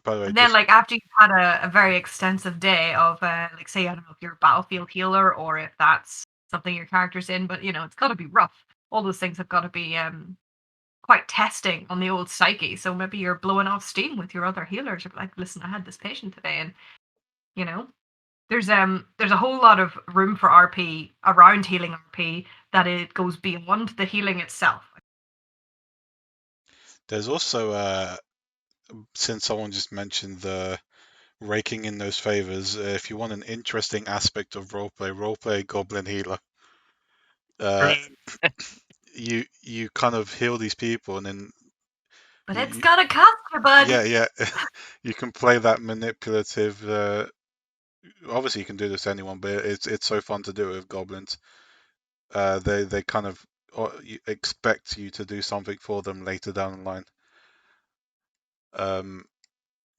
By the way, And then, just like, after you've had a very extensive day of, like, say, I don't know if you're a battlefield healer or if that's something your character's in, but it's got to be rough. All those things have got to be quite testing on the old psyche. So maybe you're blowing off steam with your other healers. You're like, listen, I had this patient today, and there's a whole lot of room for RP around healing RP that it goes beyond the healing itself. there's also since someone just mentioned the raking in those favors, if you want an interesting aspect of roleplay goblin healer. You kind of heal these people, and then But it's you got to cost you, bud. yeah you can play that manipulative. Obviously, you can do this to anyone, but it's so fun to do it with goblins. They kind of expect you to do something for them later down the line.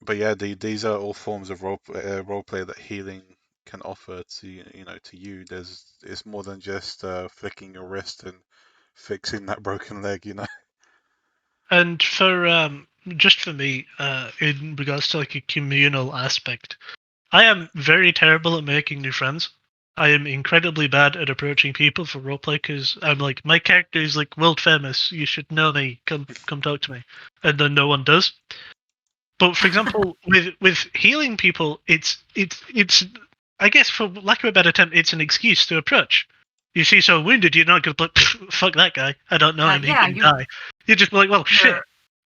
But yeah, these are all forms of roleplay that healing can offer to to you. It's more than just flicking your wrist and fixing that broken leg. And for just for me, in regards to like a communal aspect, I am very terrible at making new friends. I am incredibly bad at approaching people for roleplay because I'm like, my character is like world famous. You should know me. Come talk to me, and then no one does. But for example, with healing people, it's I guess for lack of a better term, it's an excuse to approach. You see someone wounded, you're not going to be like, fuck that guy. I don't know him. He can die. You just be like, well, shit,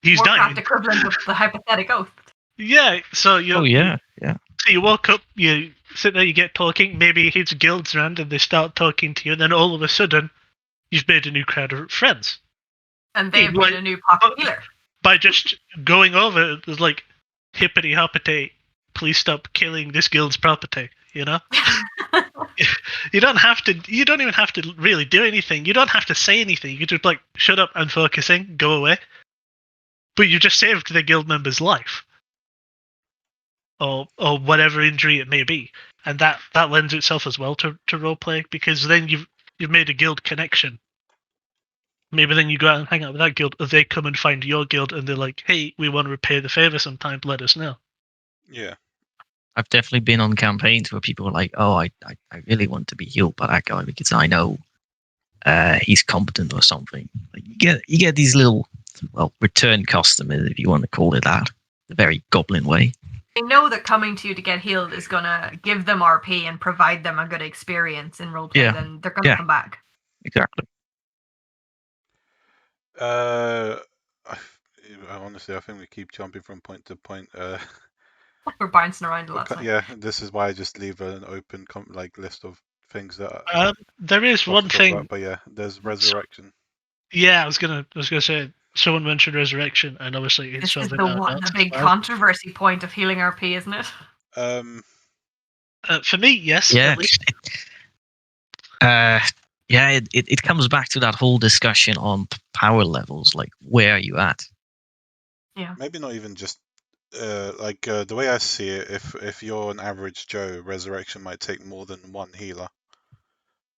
he's Warcraft dying. equivalent of the hypothetic oath. Yeah. So Oh yeah, yeah. So you walk up, you sit there, you get talking. Maybe his guild's around, and they start talking to you. And then all of a sudden, you've made a new crowd of friends. And they've made a new pocket healer. By just going over, there's like hippity hoppity, please stop killing this guild's property. You don't have to. You don't even have to really do anything. You don't have to say anything. You can just like shut up and focusing, go away. But you just saved the guild member's life, or whatever injury it may be, and that lends itself as well to roleplay because then you've made a guild connection. Maybe then you go out and hang out with that guild, or they come and find your guild, and they're like, "Hey, we want to repay the favor sometime. Let us know." Yeah. I've definitely been on campaigns where people are like, "Oh, I really want to be healed by that guy because I know he's competent or something." Like you get these little, well, return customers, if you want to call it that, the very goblin way. They know that coming to you to get healed is gonna give them RP and provide them a good experience in roleplay. Yeah. Then they're gonna Yeah. come back. Exactly. Honestly, I think we keep jumping from point to point. We're bouncing around a lot tonight. Yeah, this is why I just leave an open list of things that There is one thing. about, but yeah, there's resurrection. Yeah, I was gonna say someone mentioned resurrection, and obviously it's This is something the big controversy point of healing RP, isn't it? For me, yes. Yeah. At least. It comes back to that whole discussion on power levels. Like, where are you at? Yeah. Maybe not even just the way I see it. If you're an average Joe, resurrection might take more than one healer,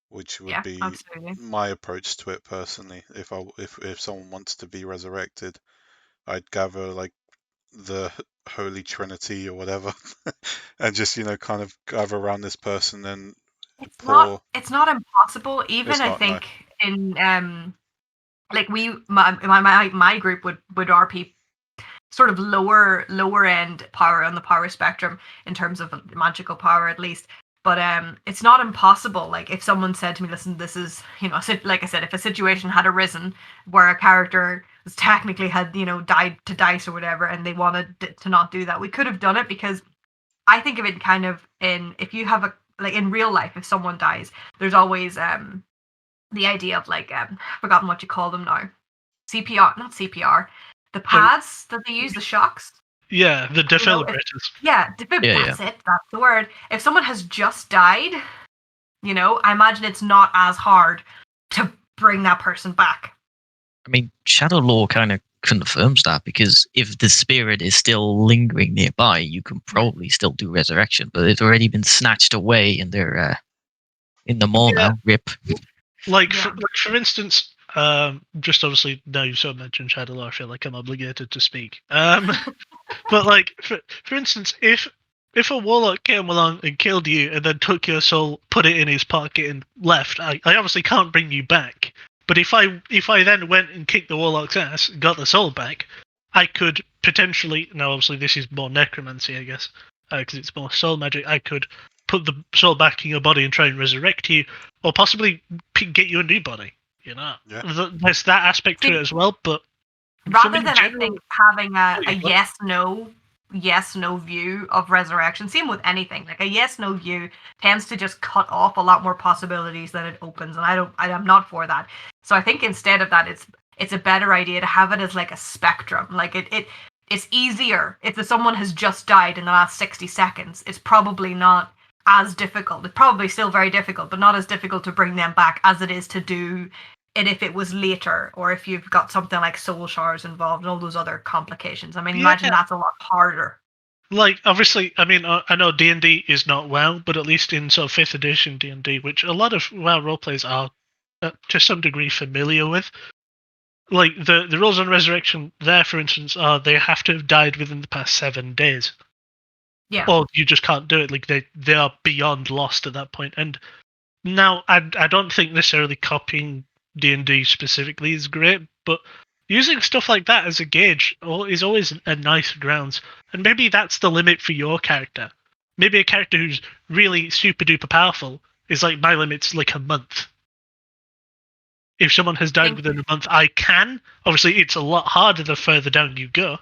which would be absolutely. my approach to it personally. If someone wants to be resurrected, I'd gather like the Holy Trinity or whatever, and just kind of gather around this person and pour. It's not impossible. Even It's I not, no. think in like my group would RP sort of lower end power on the power spectrum in terms of magical power at least. But it's not impossible. Like if someone said to me, "Listen, this is like I said, if a situation had arisen where a character was technically had died to dice or whatever, and they wanted to not do that, we could have done it because I think of it kind of in if you have like in real life, if someone dies, there's always the idea of like forgotten what you call them now, CPR, not CPR, the pads that they use, the shocks. Yeah, the defibrillators. That's it. That's the word. If someone has just died, I imagine it's not as hard to bring that person back. I mean, Shadow Law kind of confirms that because if the spirit is still lingering nearby, you can probably still do resurrection, but it's already been snatched away and they're in the mall now. Rip. Like for instance, just obviously now you sort of mentioned Shadow Law, I feel like I'm obligated to speak. But like for instance, if a warlock came along and killed you and then took your soul, put it in his pocket and left, I obviously can't bring you back. But if I then went and kicked the warlock's ass, got the soul back, I could potentially. Now, obviously, this is more necromancy, I guess, because it's more soul magic. I could put the soul back in your body and try and resurrect you, or possibly get you a new body. Yeah. There's that aspect to it as well. But rather than I think having a yes no view of resurrection, same with anything, like a yes no view tends to just cut off a lot more possibilities than it opens, and I'm not for that. So I think instead of that, it's a better idea to have it as like a spectrum. Like it's easier if someone has just died in the last 60 seconds. It's probably not as difficult. It's probably still very difficult, but not as difficult to bring them back as it is to do it if it was later, or if you've got something like soul shards involved and all those other complications. I mean, imagine that's a lot harder. Like, obviously, I mean, I know D&D is not WoW, but at least in sort of 5th edition D&D, which a lot of WoW roleplays are to some degree familiar with, like, the rules on resurrection there, for instance, are they have to have died within the past 7 days. Yeah. Or you just can't do it. Like, they are beyond lost at that point. And now, I don't think necessarily copying D&D specifically is great, but using stuff like that as a gauge is always a nice grounds. And maybe that's the limit for your character. Maybe a character who's really super duper powerful is like, my limit's like a month. If someone has died within a month, I can. Obviously, it's a lot harder the further down you go.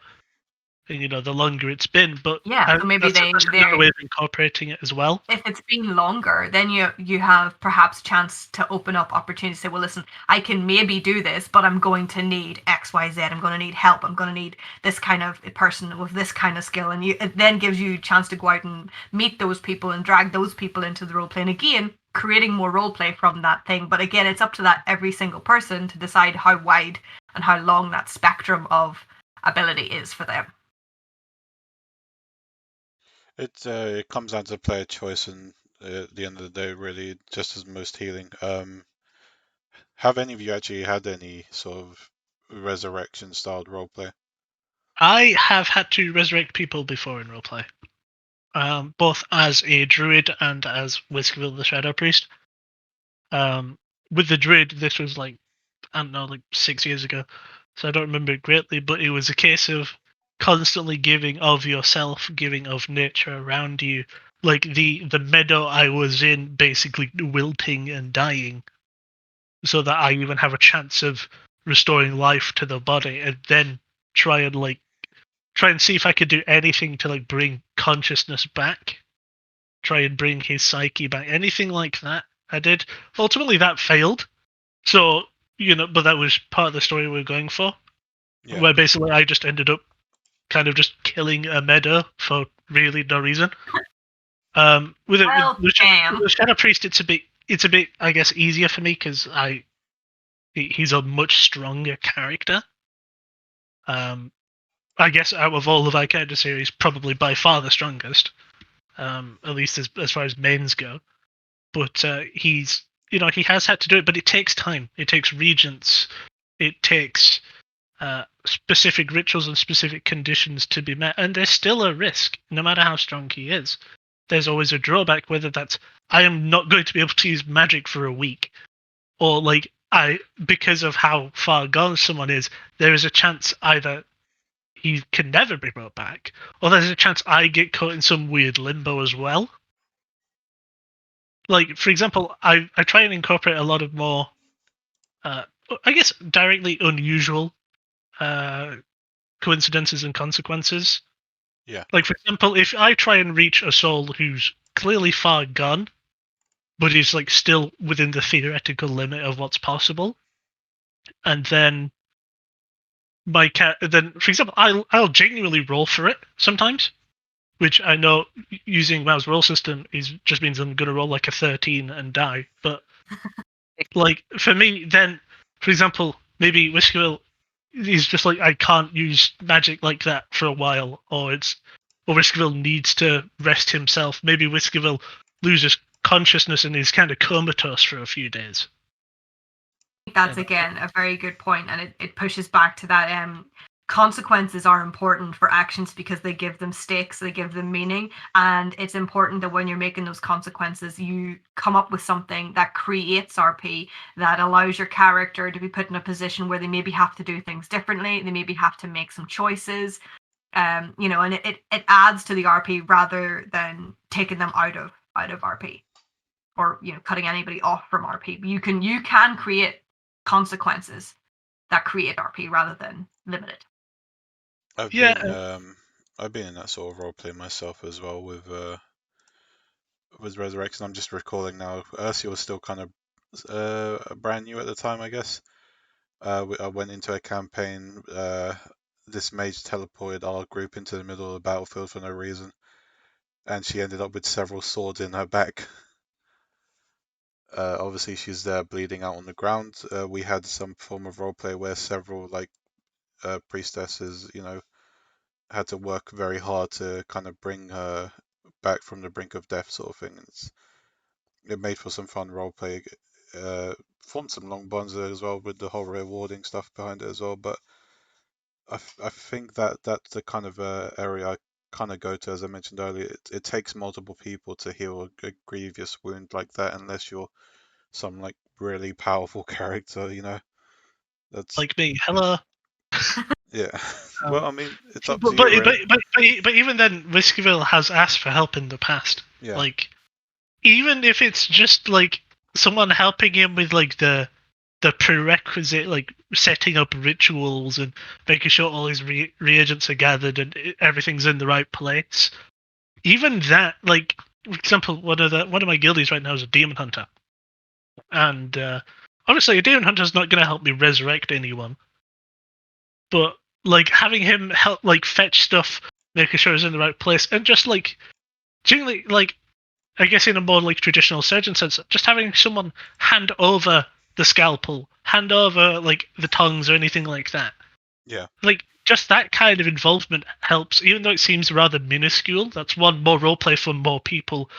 And, the longer it's been, but yeah, so maybe that's another way of incorporating it as well. If it's been longer, then you have perhaps chance to open up opportunities. Say, well, listen, I can maybe do this, but I'm going to need X, Y, Z. I'm going to need help. I'm going to need this kind of person with this kind of skill, and it then gives you a chance to go out and meet those people and drag those people into the role play. And again, creating more role play from that thing. But again, it's up to that every single person to decide how wide and how long that spectrum of ability is for them. It comes down to player choice, and at the end of the day, really, just as most healing. Have any of you actually had any sort of resurrection-styled roleplay? I have had to resurrect people before in roleplay, both as a druid and as Whiskville the Shadow Priest. With the druid, this was like, I don't know, like 6 years ago, so I don't remember it greatly, but it was a case of constantly giving of yourself, giving of nature around you. Like the meadow I was in basically wilting and dying, so that I even have a chance of restoring life to the body, and then try and see if I could do anything to like bring consciousness back, try and bring his psyche back, anything like that. I did. Ultimately, that failed. So but that was part of the story we were going for, Yeah. where basically I just ended up kind of just killing a meadow for really no reason. With the Shadow Priest, it's a bit I guess easier for me because he's a much stronger character. I guess out of all of our character series, probably by far the strongest. At least as far as mains go. But he's he has had to do it, but it takes time. It takes regents. It takes specific rituals and specific conditions to be met, and there's still a risk, no matter how strong he is. There's always a drawback, whether that's I am not going to be able to use magic for a week, or like because of how far gone someone is, there is a chance either he can never be brought back, or there's a chance I get caught in some weird limbo as well. Like, for example, I try and incorporate a lot of more, I guess, directly unusual coincidences and consequences. Yeah. Like, for example, if I try and reach a soul who's clearly far gone, but is like still within the theoretical limit of what's possible, and then for example, I'll genuinely roll for it sometimes, which I know using WoW's roll system just means I'm gonna roll like a 13 and die. But like for me, then for example, maybe Whiskey is just like I can't use magic like that for a while, or Whiskeyville needs to rest himself. Maybe Whiskeyville loses consciousness and is kind of comatose for a few days. That's again a very good point, and it pushes back to that consequences are important for actions because they give them stakes, they give them meaning, and it's important that when you're making those consequences, you come up with something that creates RP, that allows your character to be put in a position where they maybe have to do things differently, they maybe have to make some choices, and it adds to the RP rather than taking them out of RP, or cutting anybody off from RP. You can create consequences that create RP rather than limit it. I've been in that sort of role play myself as well with Resurrection. I'm just recalling now. Ursula was still kind of brand new at the time, I guess. I went into a campaign. This mage teleported our group into the middle of the battlefield for no reason, and she ended up with several swords in her back. Obviously, she's there bleeding out on the ground. We had some form of roleplay where several priestesses, had to work very hard to kind of bring her back from the brink of death, sort of thing. It made for some fun roleplay. Formed some long bonds there as well with the whole rewarding stuff behind it as well. But I think that's the kind of area I kind of go to, as I mentioned earlier. It takes multiple people to heal a grievous wound like that, unless you're some like really powerful character, That's like me. Hello. Yeah. Well, I mean, it's up But to you, right? but even then, Whiskeyville has asked for help in the past. Yeah. Like, even if it's just like someone helping him with like the prerequisite, like setting up rituals and making sure all his reagents are gathered and everything's in the right place. Even that, like, for example, one of my guildies right now is a demon hunter, and honestly, a demon hunter is not going to help me resurrect anyone. But like having him help, like fetch stuff, making sure it's in the right place, and just like generally, like I guess in a more like traditional surgeon sense, just having someone hand over the scalpel, hand over like the tongues or anything like that. Yeah. Like just that kind of involvement helps, even though it seems rather minuscule. That's one, more roleplay for more people,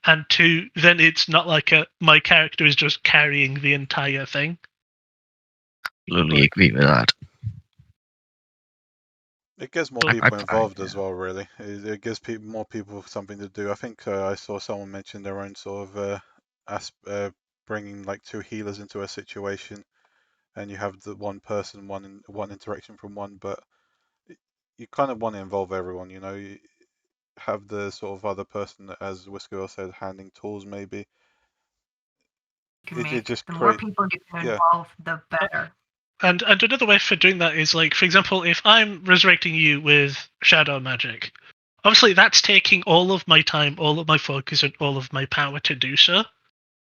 and two, then it's not like my character is just carrying the entire thing. Absolutely agree with that. It gets more I people find, involved yeah. as well, really. It gives more people something to do. I think I saw someone mention their own sort of bringing like 2 healers into a situation, and you have the one person, one interaction from one, but you kind of want to involve everyone. You have the sort of other person, as Whisker said, handing tools maybe. You can It make just the more create people you can yeah involve, the better. And another way for doing that is like, for example, if I'm resurrecting you with shadow magic, obviously that's taking all of my time, all of my focus, and all of my power to do so.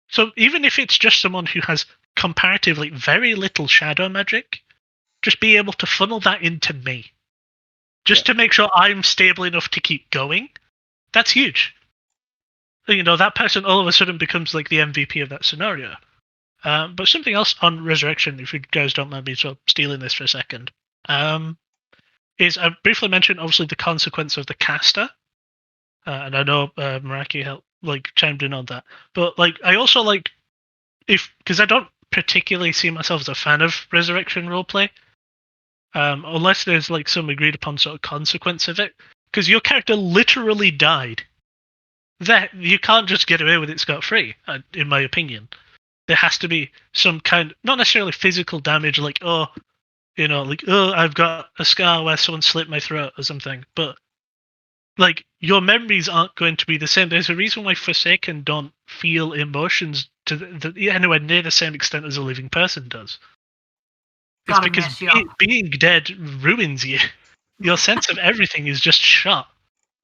So even if it's just someone who has comparatively very little shadow magic, just be able to funnel that into me. Just to make sure I'm stable enough to keep going. That's huge. That person all of a sudden becomes like the MVP of that scenario. But something else on Resurrection, if you guys don't mind me sort of stealing this for a second, is I briefly mentioned obviously the consequence of the caster, and I know Meraki chimed in on that. But I also because I don't particularly see myself as a fan of Resurrection roleplay, unless there's some agreed upon sort of consequence of it, because your character literally died. That you can't just get away with it scot free, in my opinion. There has to be some kind, not necessarily physical damage, I've got a scar where someone slit my throat or something, but your memories aren't going to be the same. There's a reason why Forsaken don't feel emotions to anywhere near the same extent as a living person does. It's Gotta because mess you up. being dead ruins you. Your sense of everything is just shot.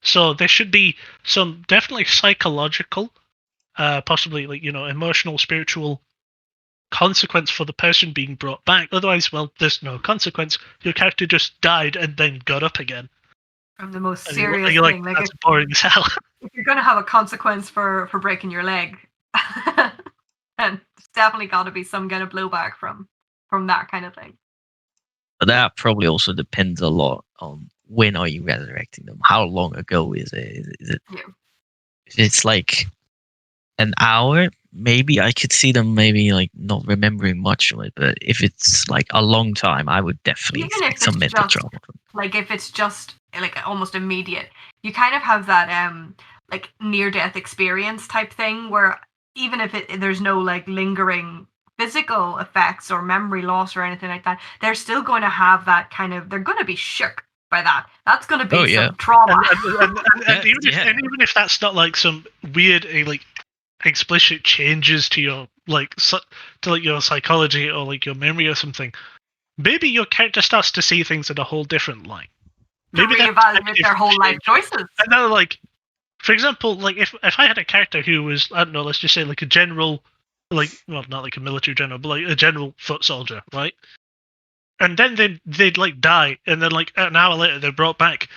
So there should be some definitely psychological, possibly emotional, spiritual consequence for the person being brought back. Otherwise, well, there's no consequence. Your character just died and then got up again. From the most And serious you're thing, that's boring as hell. if you're gonna have a consequence for breaking your leg, and it's definitely got to be some kind of blowback from that kind of thing. But that probably also depends a lot on when are you resurrecting them. How long ago is it? Is it Yeah. If it's like an hour, maybe I could see them maybe not remembering much of it. But if it's like a long time, I would definitely Even if expect some it's mental just trauma. if it's just almost immediate, you kind of have that near death experience type thing where even if there's no lingering physical effects or memory loss or anything like that, they're still going to have that kind of, they're going to be shook by that. That's going to be some trauma. And even if that's not some weird explicit changes to your your psychology or your memory or something, maybe your character starts to see things in a whole different light. Maybe to reevaluate their whole life choices. And then, for example, if I had a character who was, I don't know, let's just say a general, not like a military general, but a general foot soldier, right? And then they'd die, and then an hour later they're brought back.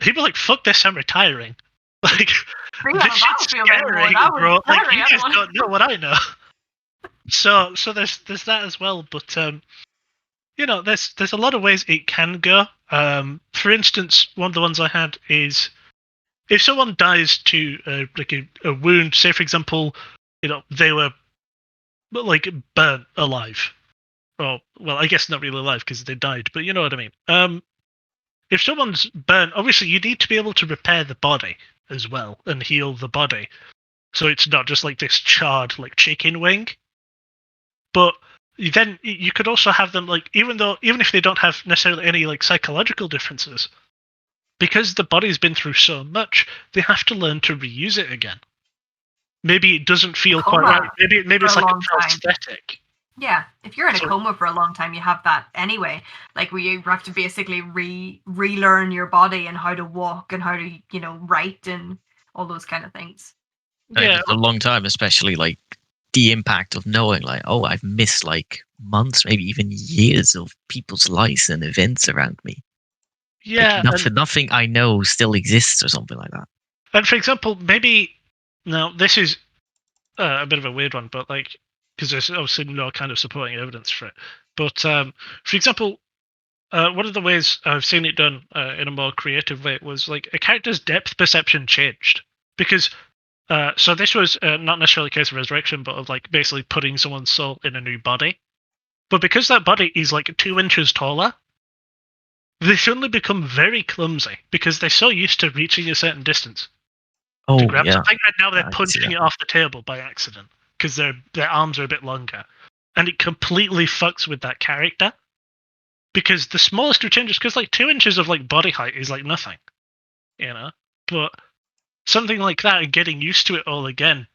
He'd be like, "Fuck this, I'm retiring." This shit's scary, bro. You guys don't know what I know. So there's that as well, but there's a lot of ways it can go. For instance, one of the ones I had is if someone dies to a wound, say for example, they were burnt alive, or well, I guess not really alive because they died, but you know what I mean. If someone's burnt, obviously you need to be able to repair the body as well and heal the body, so it's not just this charred chicken wing. But then you could also have them even if they don't have necessarily any psychological differences, because the body's been through so much, they have to learn to reuse it again. Maybe it doesn't feel quite right. Maybe it's like a prosthetic. Yeah, if you're in a coma for a long time, you have that anyway. Where you have to basically relearn your body and how to walk and how to write and all those kind of things. Yeah, it's a long time, especially the impact of knowing I've missed months, maybe even years of people's lives and events around me. Yeah, nothing I know still exists or something like that. And for example, maybe now this is a bit of a weird one, but because there's obviously no kind of supporting evidence for it. But for example, one of the ways I've seen it done in a more creative way was a character's depth perception changed, because so this was not necessarily a case of resurrection, but of basically putting someone's soul in a new body. But because that body is like 2 inches taller, they suddenly become very clumsy because they're so used to reaching a certain distance to Oh grab yeah, something, and now they're I can see punching that. it off the table by accident because their arms are a bit longer, and it completely fucks with that character. Because the smallest of changes, because like 2 inches of like body height is like nothing, But something like that and getting used to it all again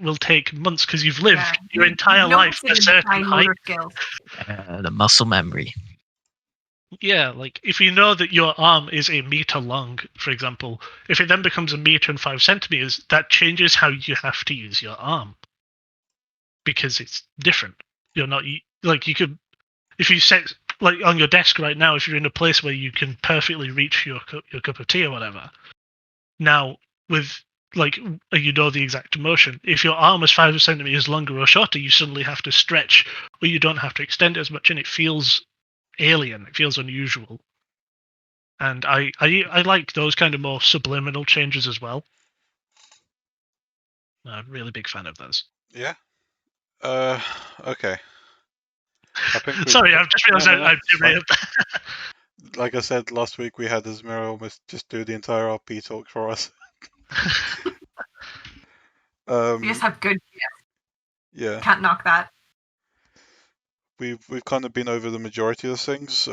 will take months because you've lived your entire life a noticing the certain fine height. motor skills. The muscle memory. Yeah, like if you know that your arm is a meter long, for example, if it then becomes a meter and 5 centimeters, that changes how you have to use your arm because it's different. You're not like you could if you set like on your desk right now. If you're in a place where you can perfectly reach your cup of tea or whatever, now with like you know the exact motion. If your arm is 5 centimeters longer or shorter, you suddenly have to stretch, or you don't have to extend it as much, and it feels alien. It feels unusual. And I like those kind of more subliminal changes as well. I'm a really big fan of those. Yeah. Okay. I think Sorry, I've just realised no, I've it's fine. derailed. Like I said last week, we had Esmera almost just do the entire RP talk for us. You just have good. Yeah, Can't knock that. we've kind of been over the majority of things.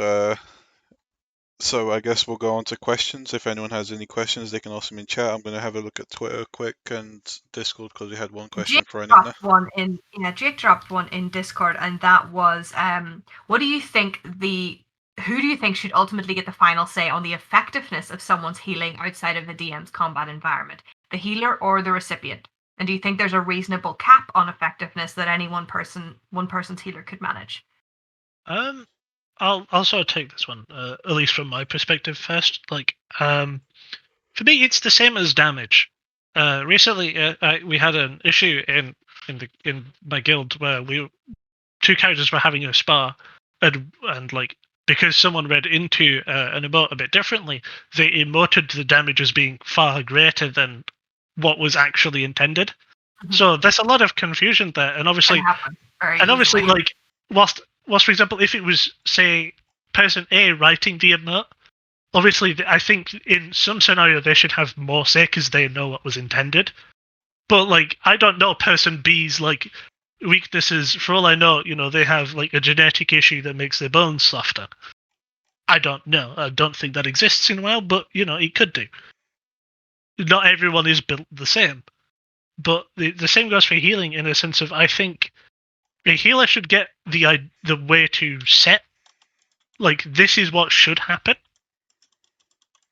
So I guess we'll go on to questions. If anyone has any questions, they can ask them in chat. I'm going to have a look at Twitter quick and Discord because we had one question Jake thrown in dropped there. one in. Yeah, Jake dropped one in Discord, and that was, what do you think who do you think should ultimately get the final say on the effectiveness of someone's healing outside of the DM's combat environment, the healer or the recipient? And do you think there's a reasonable cap on effectiveness that any one person's healer could manage? I'll sort of take this one, at least from my perspective first. Like, for me, it's the same as damage. Recently, we had an issue in my guild where two characters were having a spar, and like because someone read into an emote a bit differently, they emoted the damage as being far greater than what was actually intended. Mhm. So there's a lot of confusion there, and obviously, Can happen very easily. like whilst for example, if it was say person A writing the emote, obviously I think in some scenario they should have more say because they know what was intended. But like I don't know person B's like weaknesses. For all I know, they have like a genetic issue that makes their bones softer. I don't know. I don't think that exists in WoW, but it could do. Not everyone is built the same. But the same goes for healing in a sense of I think a healer should get the way to set like this is what should happen.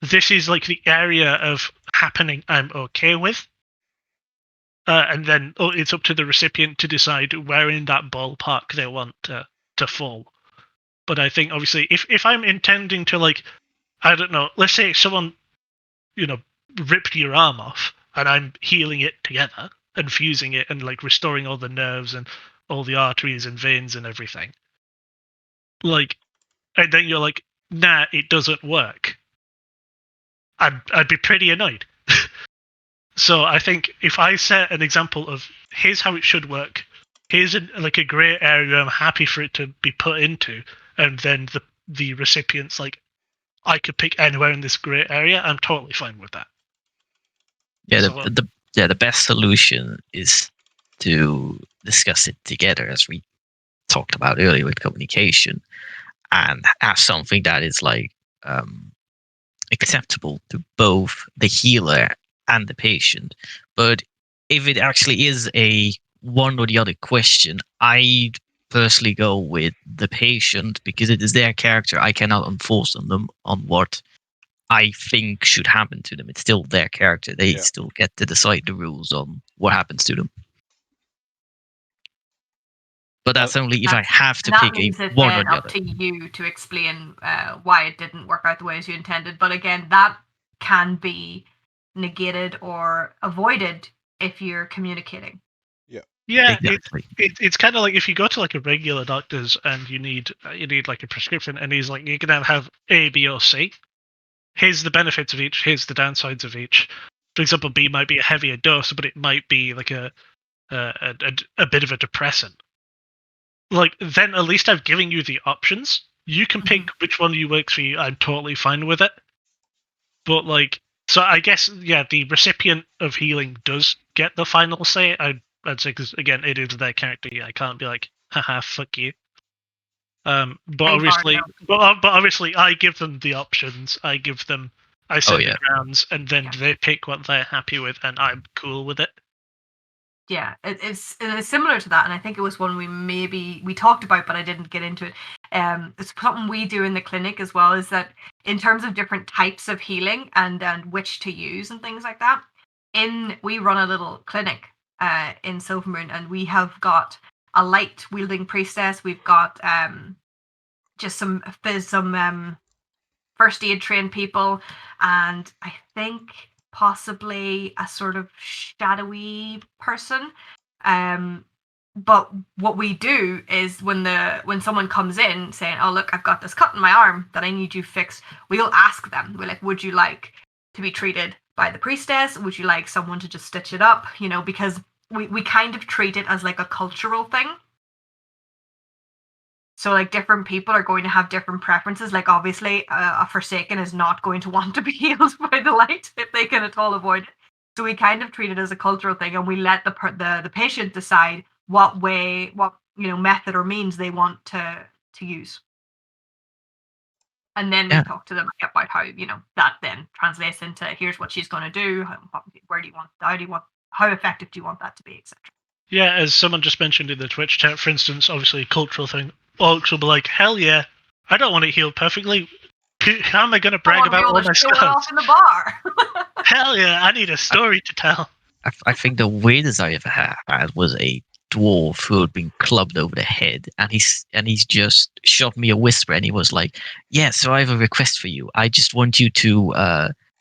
This is like the area of happening I'm okay with. And then it's up to the recipient to decide where in that ballpark they want to fall. But I think obviously if I'm intending to like, I don't know, let's say someone, ripped your arm off and I'm healing it together and fusing it and like restoring all the nerves and all the arteries and veins and everything. Like, and then you're like, nah, it doesn't work. I'd be pretty annoyed. So I think if I set an example of here's how it should work, here's like a grey area I'm happy for it to be put into, and then the recipient's like, I could pick anywhere in this grey area, I'm totally fine with that. Yeah, So, the best solution is to discuss it together, as we talked about earlier with communication, and have something that is like acceptable to both the healer and the patient. But if it actually is a one or the other question, I'd personally go with the patient because it is their character. I cannot enforce on them on what I think should happen to them. It's still their character. They still get to decide the rules on what happens to them. But that's only if I have to pick a one or the up other. to you to explain why it didn't work out the way as you intended. But again, that can be negated or avoided if you're communicating. Yeah, exactly. It's kind of like if you go to like a regular doctor's and you need like a prescription, and he's like, you're gonna have A, B, or C. Here's the benefits of each. Here's the downsides of each. For example, B might be a heavier dose, but it might be like a bit of a depressant. like then at least I've given you the options. You can pick which one you works for you. I'm totally fine with it. But like, so I guess the recipient of healing does get the final say. I'd say because again, it is their character. I can't be like, haha, fuck you. But obviously, I give them the options. I set the grounds, and then they pick what they're happy with, and I'm cool with it. Yeah, it's similar to that, and I think it was one we talked about, but I didn't get into it. It's something we do in the clinic as well. Is that in terms of different types of healing and which to use and things like that. We run a little clinic in Silvermoon, and we have got a light wielding priestess. We've got just some first aid trained people, and I think possibly a sort of shadowy person. But what we do is when someone comes in saying, "Oh look, I've got this cut in my arm that I need you fixed," we'll ask them. We're like, "Would you like to be treated by the priestess? Would you like someone to just stitch it up?" Because we kind of treat it as like a cultural thing. So like different people are going to have different preferences. Like obviously a Forsaken is not going to want to be healed by the light if they can at all avoid it. So we kind of treat it as a cultural thing, and we let the patient decide what method or means they want to use. And then we talk to them about how that then translates into here's what she's going to do. How effective do you want that to be, etc. Yeah, as someone just mentioned in the Twitch chat, for instance, obviously a cultural thing. Orcs will be like, hell yeah, I don't want it healed perfectly. How am I going to brag about all my skills? In the bar. Hell yeah, I need a story to tell. I think the weirdest I ever had was a dwarf who had been clubbed over the head, and he's just shot me a whisper, and he was like, "Yeah, so I have a request for you. I just want you to,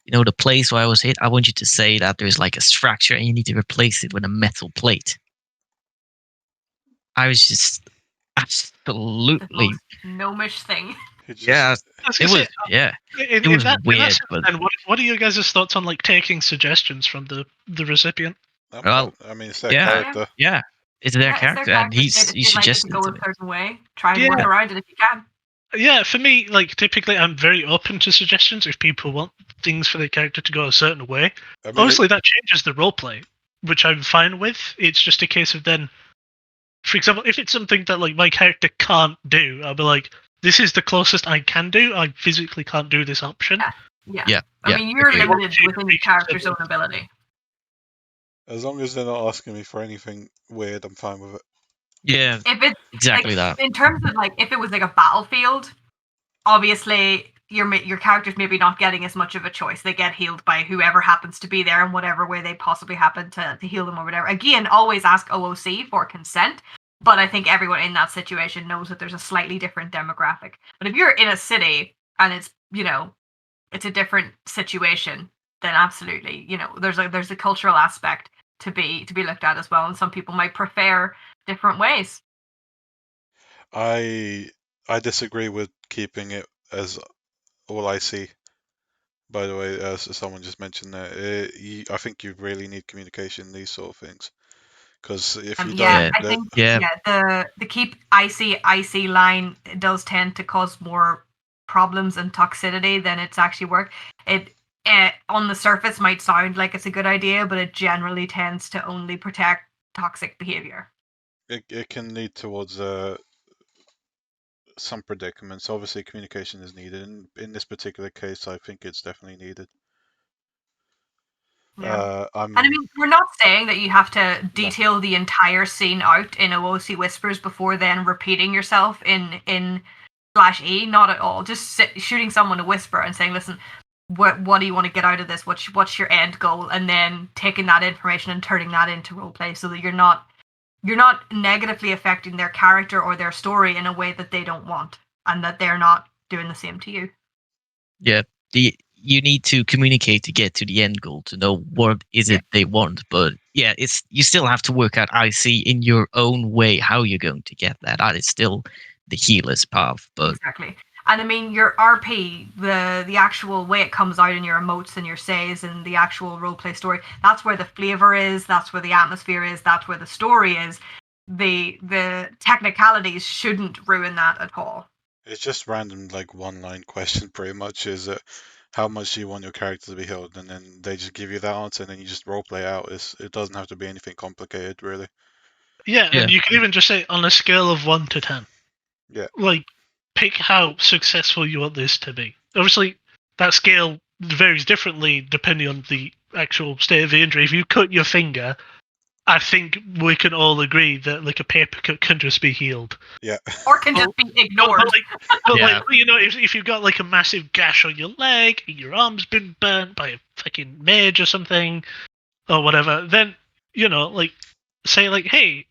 the place where I was hit. I want you to say that there's like a fracture, and you need to replace it with a metal plate." I was just absolutely the most gnomish thing. It was weird. And what are your guys' thoughts on like taking suggestions from the recipient? Well, I mean, it's their character. Yeah, it's their character, and he's suggesting like to go a certain way. Try and work around it if you can. Yeah, for me, like typically, I'm very open to suggestions if people want things for their character to go a certain way. Honestly, that changes the roleplay, which I'm fine with. It's just a case of then, for example, if it's something that like my character can't do, I'll be like, "This is the closest I can do. I physically can't do this option." Yeah. I mean, you're limited within your character's own ability. As long as they're not asking me for anything weird, I'm fine with it. Yeah, if it's exactly like, that. In terms of like, if it was like a battlefield, obviously your character's maybe not getting as much of a choice. They get healed by whoever happens to be there in whatever way they possibly happen to heal them or whatever. Again, always ask OOC for consent. But I think everyone in that situation knows that there's a slightly different demographic. But if you're in a city and it's it's a different situation, then absolutely, there's a cultural aspect to be looked at as well, and some people might prefer different ways. I disagree with keeping it as all I see. By the way, as someone just mentioned that, I think you really need communication in these sort of things. Because if you don't, I think the keep IC line does tend to cause more problems and toxicity than it's actually work. It on the surface might sound like it's a good idea, but it generally tends to only protect toxic behavior. It can lead towards some predicaments. Obviously, communication is needed, and in this particular case, I think it's definitely needed. Yeah. And I mean, we're not saying that you have to detail the entire scene out in OOC Whispers before then repeating yourself in /E. Not at all. Just shooting someone a whisper and saying, "Listen, what do you want to get out of this? What's your end goal?" And then taking that information and turning that into roleplay, so that you're not negatively affecting their character or their story in a way that they don't want, and that they're not doing the same to you. Yeah. You need to communicate to get to the end goal, to know what is it they want. But yeah, you still have to work out IC in your own way how you're going to get that. That is still the healer's path. But exactly. And I mean, your RP, the actual way it comes out in your emotes and your says and the actual roleplay story, that's where the flavor is, that's where the atmosphere is, that's where the story is. the technicalities shouldn't ruin that at all. It's just random, like one-line question, pretty much. Is it how much do you want your character to be healed, and then they just give you that answer, and then you just roleplay out. It doesn't have to be anything complicated, really. Yeah, Yeah. and you can even just say on a scale of 1 to 10. Yeah. Like, pick how successful you want this to be. Obviously, that scale varies differently depending on the actual state of the injury. If you cut your finger, I think we can all agree that like a paper cut can just be healed. Yeah. Or can just be ignored. Like, you know, if you've got like a massive gash on your leg, your arm's been burnt by a fucking mage or something, or whatever, then, you know, like, say like, hey,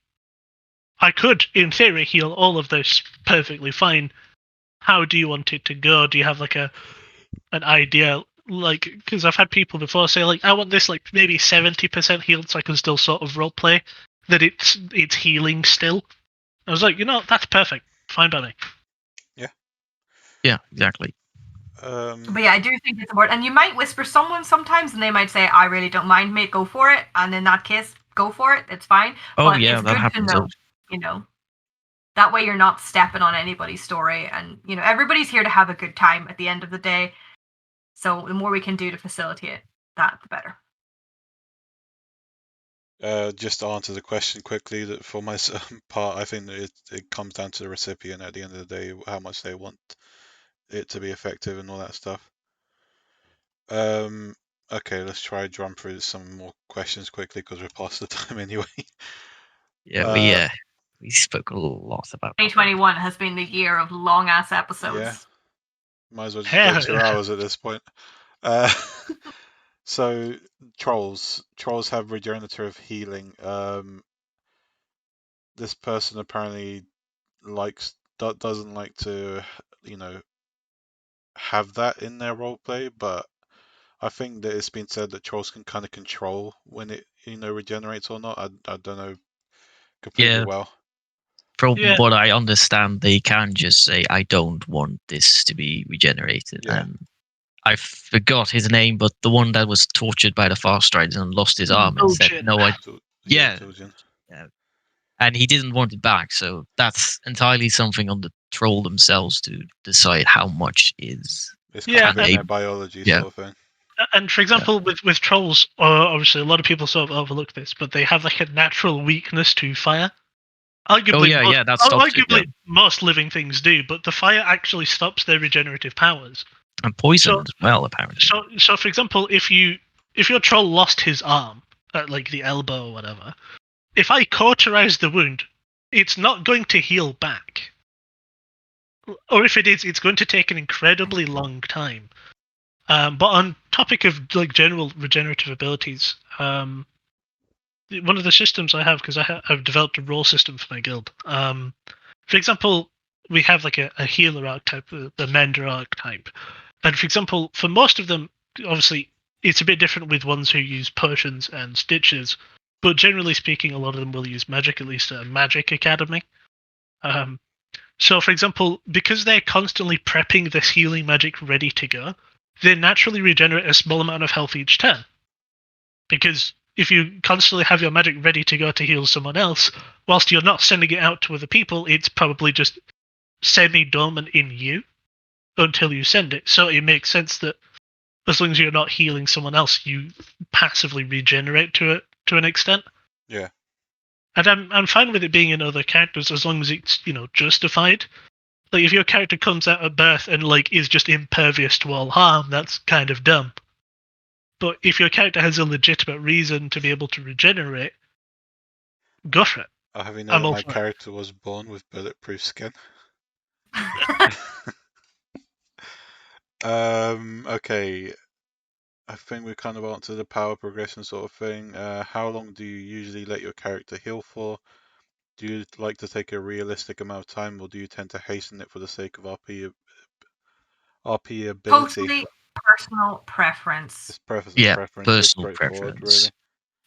I could, in theory, heal all of this perfectly fine. How do you want it to go? Do you have like an idea? Like, because I've had people before say like, I want this like maybe 70% healed, so I can still sort of roleplay that it's healing still. I was like, you know, that's perfect, fine by me. Yeah, exactly. But yeah, I do think it's important. And you might whisper someone sometimes, and they might say, "I really don't mind, mate. Go for it." And in that case, go for it. It's fine. Oh But yeah, it's that good happens. to know, you know. That way, you're not stepping on anybody's story, and you know everybody's here to have a good time at the end of the day. So the more we can do to facilitate that, the better. Just to answer the question quickly, that for my part, I think that it comes down to the recipient at the end of the day, how much they want it to be effective and all that stuff. Okay, let's try to run through some more questions quickly because we're past the time anyway. Yeah, we spoke a lot about 2021 has been the year of long ass episodes. Yeah. Might as well just go 2 hours at this point. So trolls have regenerative healing. This person apparently doesn't like to, you know, have that in their roleplay, but I think that it's been said that trolls can kind of control when it, you know, regenerates or not. I don't know completely well. From Yeah. what I understand, they can just say, "I don't want this to be regenerated." Yeah. And I forgot his name, but the one that was tortured by the fast riders and lost his arm and said, Bullshit. "No, Yeah. and he didn't want it back." So that's entirely something on the troll themselves to decide how much is. It's Yeah, kind of in their biology Yeah. sort of thing. And for example, with trolls, obviously a lot of people sort of overlook this, but they have like a natural weakness to fire. Arguably, that stops it. arguably most living things do, but the fire actually stops their regenerative powers. And poison as well, apparently. So for example, if your troll lost his arm at like the elbow or whatever, if I cauterize the wound, it's not going to heal back. Or if it is, it's going to take an incredibly long time. But on topic of like general regenerative abilities, one of the systems I have, because I've developed a role system for my guild. For example, we have like a healer archetype, the mender archetype, and for example, for most of them, obviously it's a bit different with ones who use potions and stitches, but generally speaking, a lot of them will use magic, at least a magic academy. So, for example, because they're constantly prepping this healing magic ready to go, they naturally regenerate a small amount of health each turn. Because if you constantly have your magic ready to go to heal someone else, whilst you're not sending it out to other people, it's probably just semi-dormant in you until you send it. So it makes sense that as long as you're not healing someone else, you passively regenerate to an extent. Yeah. And I'm fine with it being in other characters as long as it's, you know, justified. Like if your character comes out at birth and like is just impervious to all harm, that's kind of dumb. But if your character has a legitimate reason to be able to regenerate, go for it. I have you know that my character was born with bulletproof skin. Okay. I think we kind of answered the power progression sort of thing. How long do you usually let your character heal for? Do you like to take a realistic amount of time, or do you tend to hasten it for the sake of RP ability? Totally personal preference. It's preference. Yeah, Preference. personal Straightforward, preference. really.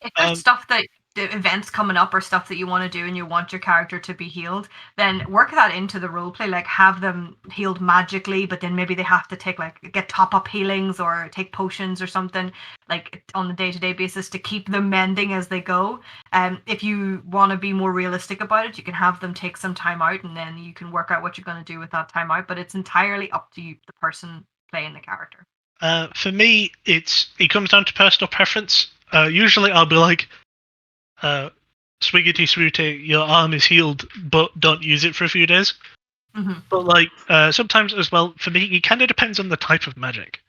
If there's stuff that events coming up or stuff that you want to do and you want your character to be healed, then work that into the roleplay. Like have them healed magically, but then maybe they have to take get top up healings or take potions or something like on the day-to-day basis to keep them mending as they go. If you want to be more realistic about it, you can have them take some time out and then you can work out what you're going to do with that time out, but it's entirely up to you, the person playing the character. For me, it comes down to personal preference. Usually I'll be like, Swiggity Swooty, your arm is healed, but don't use it for a few days. Mm-hmm. But sometimes as well, for me, it kind of depends on the type of magic.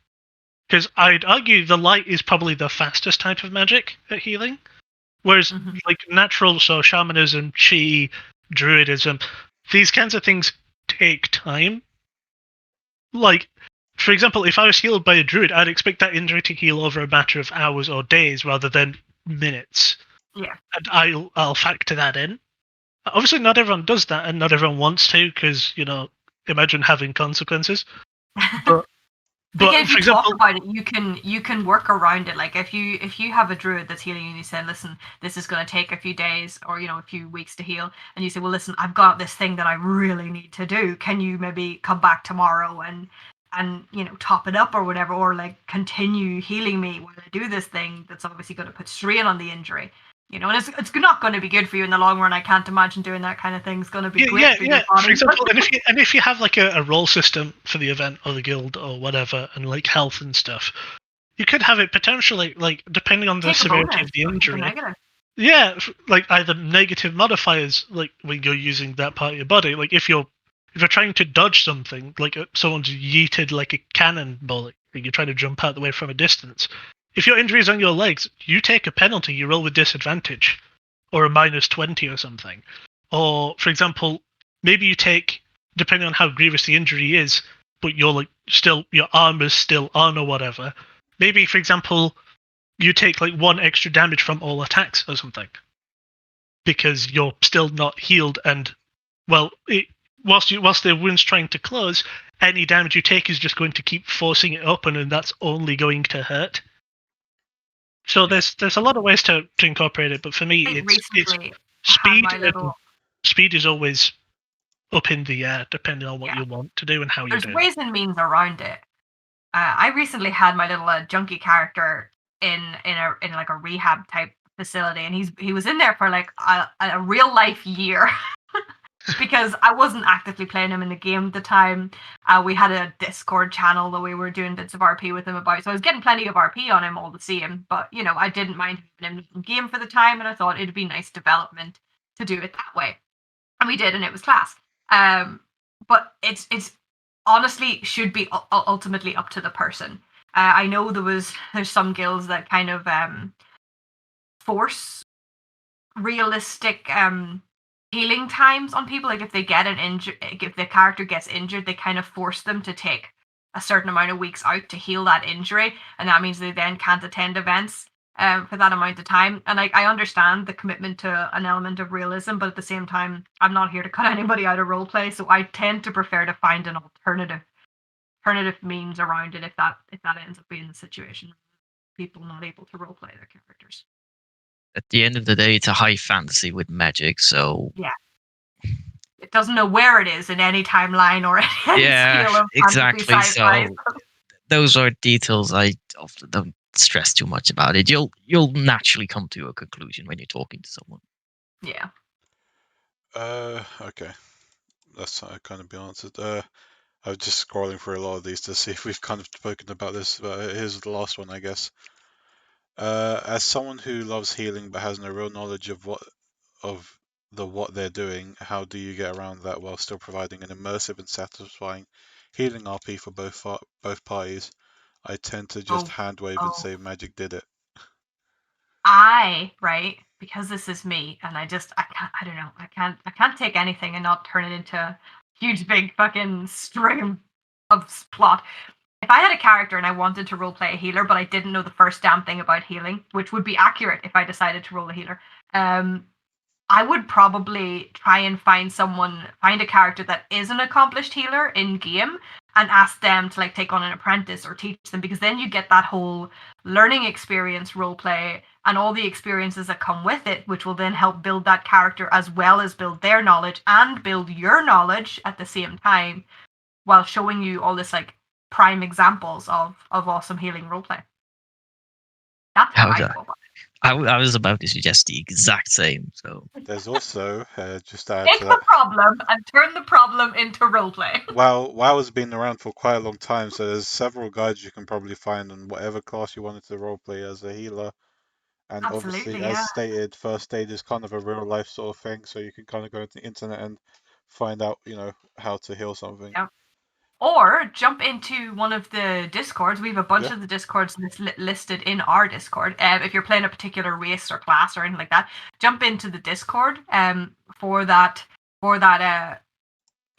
Because I'd argue the light is probably the fastest type of magic at healing. Whereas natural, so shamanism, chi, druidism, these kinds of things take time. Like, for example, if I was healed by a druid, I'd expect that injury to heal over a matter of hours or days rather than minutes. Yeah. And I'll factor that in. Obviously, not everyone does that, and not everyone wants to, because imagine having consequences. But if for you talk example, about it, you can work around it. Like if you have a druid that's healing and you say, listen, this is going to take a few days or a few weeks to heal, and you say, well, listen, I've got this thing that I really need to do. Can you maybe come back tomorrow and top it up or whatever, or like continue healing me while I do this thing that's obviously going to put strain on the injury. And it's not going to be good for you in the long run. I can't imagine doing that kind of thing is going to be great for your body. For example, and if you have like a roll system for the event or the guild or whatever, and like health and stuff, you could have it potentially like depending on the severity of the injury. Yeah, like either negative modifiers, like when you're using that part of your body. Like if you're trying to dodge something, like someone's yeeted like a cannonball, like you're trying to jump out the way from a distance. If your injury is on your legs, you take a penalty. You roll with disadvantage, or a -20 or something. Or, for example, maybe you take, depending on how grievous the injury is, but you're your arm is still on or whatever. Maybe, for example, you take like 1 extra damage from all attacks or something, because you're still not healed, and whilst the wound's trying to close, any damage you take is just going to keep forcing it open, and that's only going to hurt. So there's a lot of ways to incorporate it, but for me, it's speed. Speed is always up in the air, depending on what you want to do and how you do it. There's ways and means around it. I recently had my little junkie character in like a rehab type facility, and he was in there for like a real life year. Because I wasn't actively playing him in the game at the time. We had a Discord channel that we were doing bits of RP with him about, so I was getting plenty of RP on him all the same, but I didn't mind having him in game for the time, and I thought it'd be nice development to do it that way. And we did, and it was class. But it's honestly should be ultimately up to the person. I know there's some guilds that kind of force realistic healing times on people. Like if they get if the character gets injured, they kind of force them to take a certain amount of weeks out to heal that injury, and that means they then can't attend events for that amount of time. And I understand the commitment to an element of realism, but at the same time, I'm not here to cut anybody out of roleplay, so I tend to prefer to find an alternative means around it if that ends up being the situation. People not able to roleplay their characters. At the end of the day, it's a high fantasy with magic, so yeah, it doesn't know where it is in any timeline or any scale of exactly. So those are details I often don't stress too much about it. You'll naturally come to a conclusion when you're talking to someone. Yeah. Okay, that's kind of be answered. I was just scrolling through a lot of these to see if we've kind of spoken about this, but here's the last one, I guess. As someone who loves healing but has no real knowledge of what they're doing, how do you get around that while still providing an immersive and satisfying healing RP for both parties? I tend to just hand wave and say magic did it. Because this is me, and I can't take anything and not turn it into a huge big fucking string of plot. If I had a character and I wanted to roleplay a healer, but I didn't know the first damn thing about healing, which would be accurate if I decided to roll a healer, I would probably try and find a character that is an accomplished healer in game and ask them to like take on an apprentice or teach them, because then you get that whole learning experience role play and all the experiences that come with it, which will then help build that character as well as build their knowledge and build your knowledge at the same time, while showing you all this like prime examples of awesome healing roleplay. That's how I go about it. I was about to suggest the exact same. So There's also just to add Take to the that. problem and turn the problem into roleplay. WoW has been around for quite a long time, so there's several guides you can probably find on whatever class you wanted to roleplay as a healer. And obviously, Absolutely, as yeah. stated, first aid is kind of a real life sort of thing, so you can kind of go into the internet and find out, how to heal something. Yeah. Or jump into one of the Discords. We have a bunch Yeah. of the Discords listed in our Discord. If you're playing a particular race or class or anything like that, jump into the Discord for that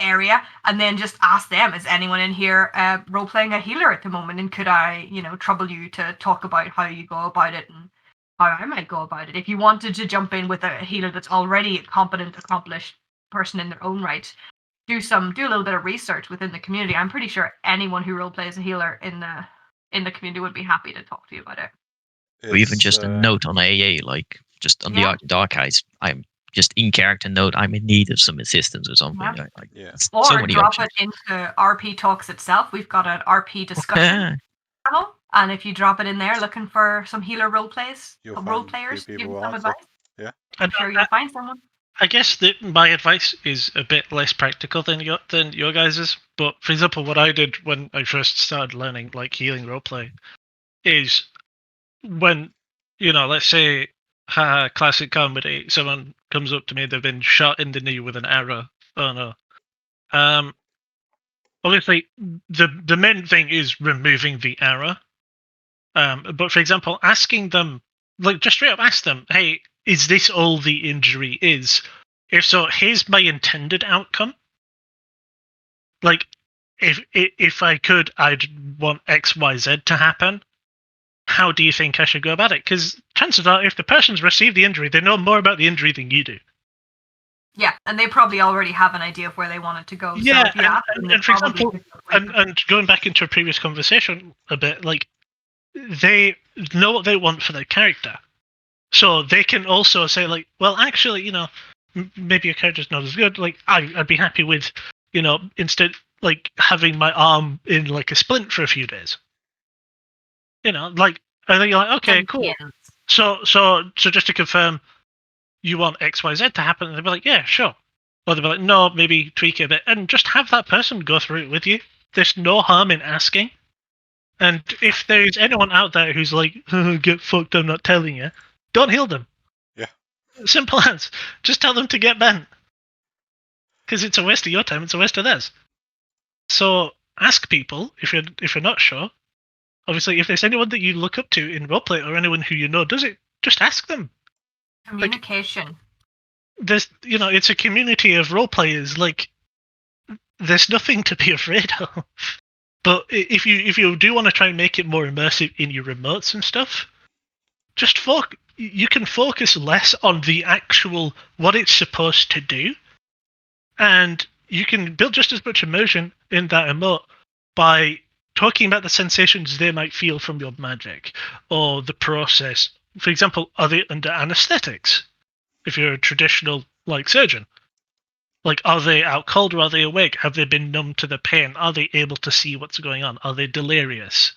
area, and then just ask them, is anyone in here role playing a healer at the moment, and could I trouble you to talk about how you go about it and how I might go about it. If you wanted to jump in with a healer that's already a competent, accomplished person in their own right, do a little bit of research within the community. I'm pretty sure anyone who role plays a healer in the community would be happy to talk to you about it. or even just a note on AA, like just on the archives. I'm just in character note. I'm in need of some assistance or something. Yeah. So Or many drop options. it into RP Talks itself. We've got an RP discussion channel, and if you drop it in there looking for some healer role players, give you some advice. Yeah, I'm sure you'll find someone. I guess that my advice is a bit less practical than your guys's. But for example, what I did when I first started learning like healing roleplay is when let's say classic comedy, someone comes up to me, they've been shot in the knee with an arrow. Oh no. Obviously, the main thing is removing the arrow. But for example, asking them, like, just straight up ask them, hey, is this all the injury is? If so, here's my intended outcome. Like, if I could, I'd want X, Y, Z to happen. How do you think I should go about it? Because chances are, if the person's received the injury, they know more about the injury than you do. Yeah, and they probably already have an idea of where they want it to go. Yeah, so and for example, and going back into a previous conversation a bit, like, they know what they want for their character. So they can also say, like, well, actually, maybe your character's not as good. Like, I'd be happy with, instead, like, having my arm in, like, a splint for a few days. Like, I think you're like, okay, cool. So just to confirm, you want X, Y, Z to happen? And they'll be like, yeah, sure. Or they'll be like, no, maybe tweak it a bit. And just have that person go through it with you. There's no harm in asking. And if there's anyone out there who's like, get fucked, I'm not telling you, don't heal them. Yeah. Simple as. Just tell them to get bent. Because it's a waste of your time, it's a waste of theirs. So ask people if you're not sure. Obviously, if there's anyone that you look up to in roleplay or anyone who you know does it, just ask them. Communication. Like, there's, it's a community of roleplayers. Like, there's nothing to be afraid of. But if you do want to try and make it more immersive in your remotes and stuff, just you can focus less on the actual what it's supposed to do, and you can build just as much immersion in that emote by talking about the sensations they might feel from your magic or the process. For example, are they under anesthetics? If you're a traditional like surgeon, like, are they out cold or are they awake? Have they been numb to the pain? Are they able to see what's going on? Are they delirious?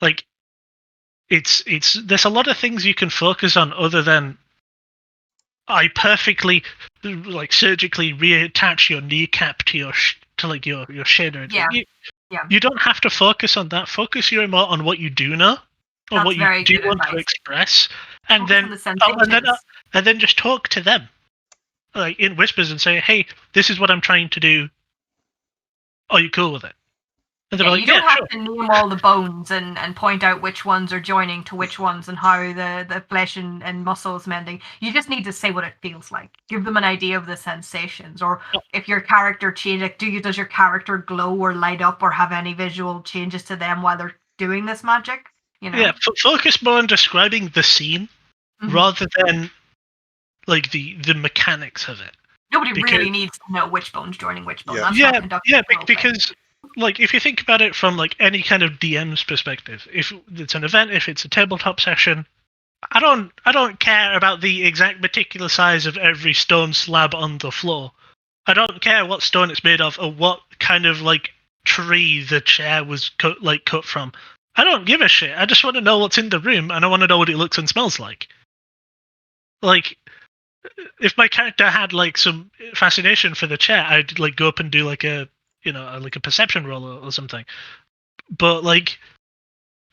Like, it's there's a lot of things you can focus on other than I perfectly like surgically reattach your kneecap to your shoulder. Yeah. You don't have to focus on that. Focus your more on what you do know or what you do want to express, and then just talk to them, like in whispers, and say, "Hey, this is what I'm trying to do. Are you cool with it?" And you don't have to name all the bones and point out which ones are joining to which ones and how the flesh and muscle is mending. You just need to say what it feels like. Give them an idea of the sensations, or if your character changes, does your character glow or light up or have any visual changes to them while they're doing this magic? Yeah, focus more on describing the scene rather than like the mechanics of it. Nobody Because- really needs to know which bone's joining which bone. Yeah. That's Yeah, not conducting yeah, roleplay. because like if you think about it from like any kind of DM's perspective, if it's an event, if it's a tabletop session, I don't care about the exact particular size of every stone slab on the floor. I don't care what stone it's made of or what kind of like tree the chair was cut from. I don't give a shit. I just want to know what's in the room, and I want to know what it looks and smells like. Like, if my character had like some fascination for the chair, I'd like go up and do like a like a perception roll or something. But like,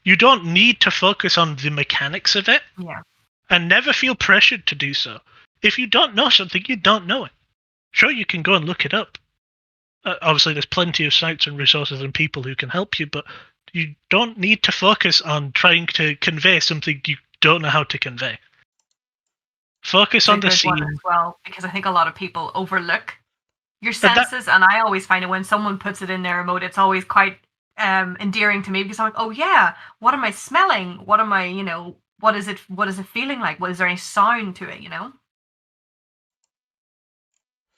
you don't need to focus on the mechanics of it. Yeah. And never feel pressured to do so. If you don't know something, you don't know it. Sure, you can go and look it up. Obviously, there's plenty of sites and resources and people who can help you, but you don't need to focus on trying to convey something you don't know how to convey. Focus on the It's a good one scene. as well, because I think a lot of people overlook your that- senses, and I always find it when someone puts it in their emote, it's always quite endearing to me, because I'm like, oh yeah, what am I smelling? What am I, what is it feeling like? Is there any sound to it,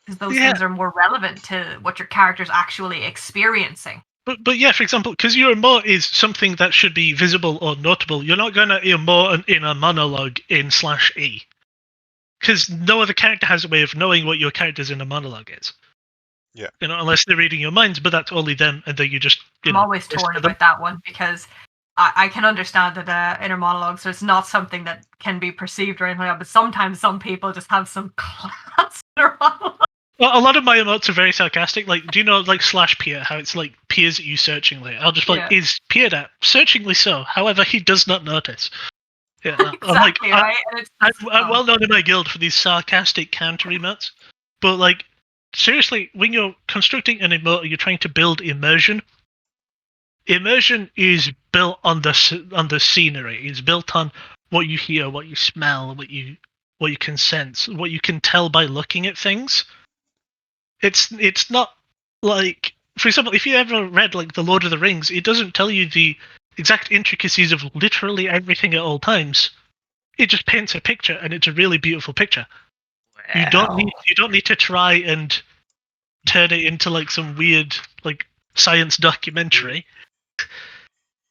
Because those Yeah. things are more relevant to what your character's actually experiencing. But yeah, for example, because your emote is something that should be visible or notable, you're not going to emote in a monologue in /E. Because no other character has a way of knowing what your character's in a monologue is. Yeah. Unless they're reading your minds, but that's only them, and then you just. I'm always torn about that one, because I can understand that inner monologues, so it's not something that can be perceived or anything like that, but sometimes some people just have some class inner monologue. Well, a lot of my emotes are very sarcastic. Like, do you know, like /peer, how it's like peers at you searchingly? I'll just be like, is peered at searchingly so? However, he does not notice. Yeah, Exactly, right? And it's I'm well known in my guild for these sarcastic counter emotes, but like, seriously, when you're constructing an emote, you're trying to build immersion. Immersion is built on the scenery. It's built on what you hear, what you smell, what you can sense, what you can tell by looking at things. It's not like, for example, if you ever read like The Lord of the Rings, it doesn't tell you the exact intricacies of literally everything at all times. It just paints a picture, and it's a really beautiful picture. You don't need to try and turn it into like some weird like science documentary.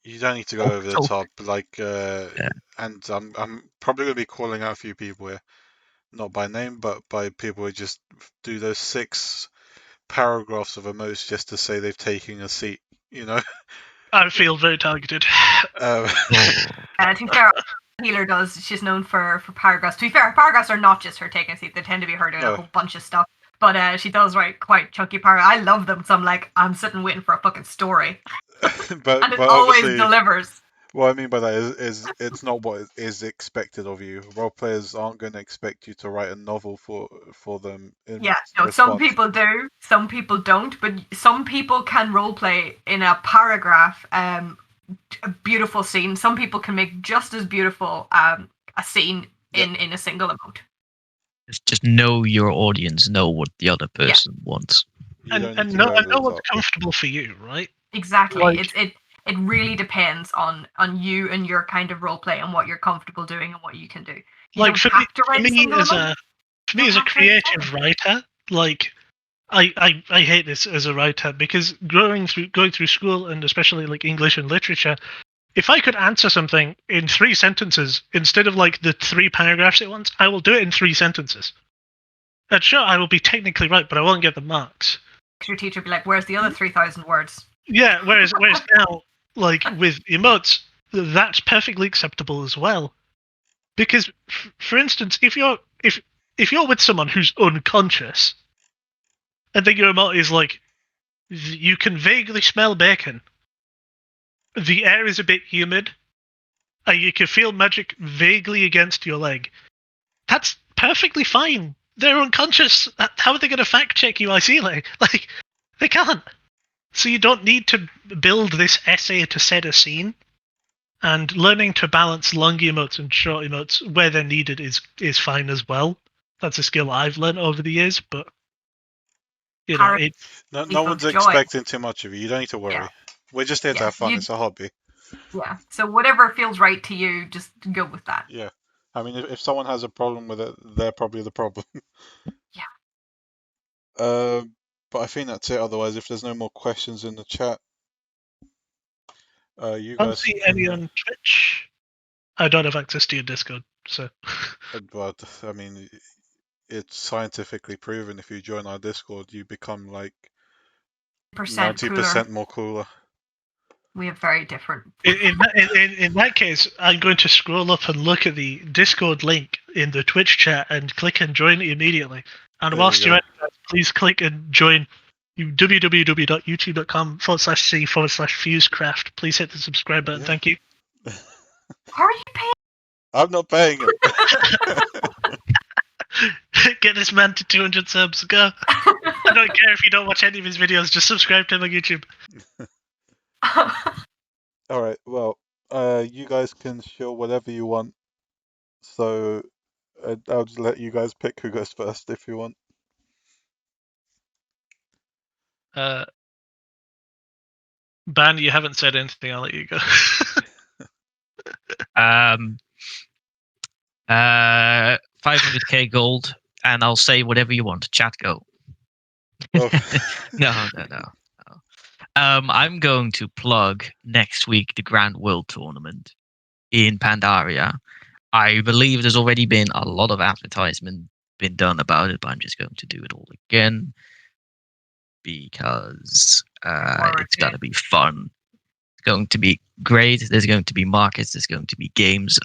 You don't need to go over the top, like, and I'm probably going to be calling out a few people here, not by name, but by people who just do those 6 paragraphs of emotes just to say they've taken a seat, I feel very targeted. To be fair, Healer does. She's known for paragraphs. To be fair, paragraphs are not just her taking a seat. They tend to be her doing a whole bunch of stuff. But she does write quite chunky paragraphs. I love them. So I'm like, I'm sitting waiting for a fucking story. And it always delivers. What I mean by that is it's not what is expected of you. Role players aren't going to expect you to write a novel for them. Some people do, some people don't, but some people can roleplay in a paragraph a beautiful scene. Some people can make just as beautiful a scene in a single emote. Just know your audience, know what the other person wants. And know what's comfortable for you, right? Exactly. It really depends on you and your kind of role play and what you're comfortable doing and what you can do. Like for me as a creative writer, like I hate this as a writer, because going through school, and especially like English and literature, if I could answer something in 3 sentences instead of like the 3 paragraphs it wants, I will do it in 3 sentences. And sure, I will be technically right, but I won't get the marks. Your teacher would be like, "Where's the other 3,000 words?" Yeah, whereas now, like with emotes, that's perfectly acceptable as well. Because, for instance, if you're with someone who's unconscious, and then your emote is like, you can vaguely smell bacon, the air is a bit humid, and you can feel magic vaguely against your leg, that's perfectly fine. They're unconscious. How are they going to fact check you ideally? Like, they can't. So you don't need to build this essay to set a scene. And learning to balance long emotes and short emotes where they're needed is fine as well. That's a skill I've learned over the years, but no one's expecting too much of you. You don't need to worry. Yeah. We're just here to have fun. It's a hobby. Yeah. So whatever feels right to you, just go with that. Yeah. I mean, if someone has a problem with it, they're probably the problem. Yeah. But I think that's it. Otherwise, if there's no more questions in the chat, you I don't guys see any can. on Twitch. I don't have access to your Discord, so. But I mean, it's scientifically proven. If you join our Discord, you become like Percent cooler. 90% more cooler. We have very different. In that case, I'm going to scroll up and look at the Discord link in the Twitch chat and click and join immediately. And There whilst you you're go. at that, please click and join www.youtube.com/c/Fusecraft. Please hit the subscribe button. Yeah. Thank you. How are you paying? I'm not paying him. Get this man to 200 subs. Go. I don't care if you don't watch any of his videos. Just subscribe to him on YouTube. All right. Well, you guys can show whatever you want. So I'll just let you guys pick who goes first if you want. Ban, you haven't said anything. I'll let you go. 500k gold, and I'll say whatever you want. Chat, go. Oh. No. I'm going to plug next week the Grand World Tournament in Pandaria. I believe there's already been a lot of advertisement been done about it, but I'm just going to do it all again because it's going to be fun. It's going to be great. There's going to be markets. There's going to be games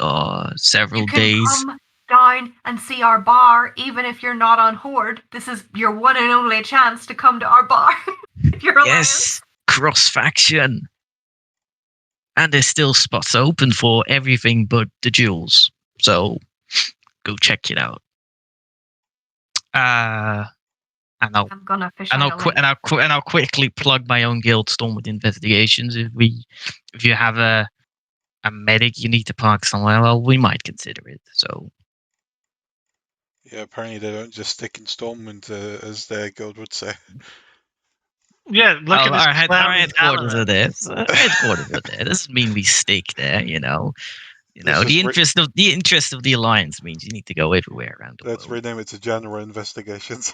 several You can days. come down and see our bar, even if you're not on Horde. This is your one and only chance to come to our bar. If you're Yes, cross faction. And there's still spots open for everything but the jewels. So go check it out. And I'll I'm gonna fish and out I'll I'll quickly plug my own guild, Stormwood Investigations. If you have a medic you need to park somewhere, well, we might consider it. So Yeah, apparently they don't just stick in Stormwind, as their guild would say. Yeah, look at this. our clown with headquarters are Valorant. there. Our headquarters are there. Doesn't mean we stick there, You know, Let's the just interest of the alliance means you need to go everywhere around the let's world. rename it to General Investigations.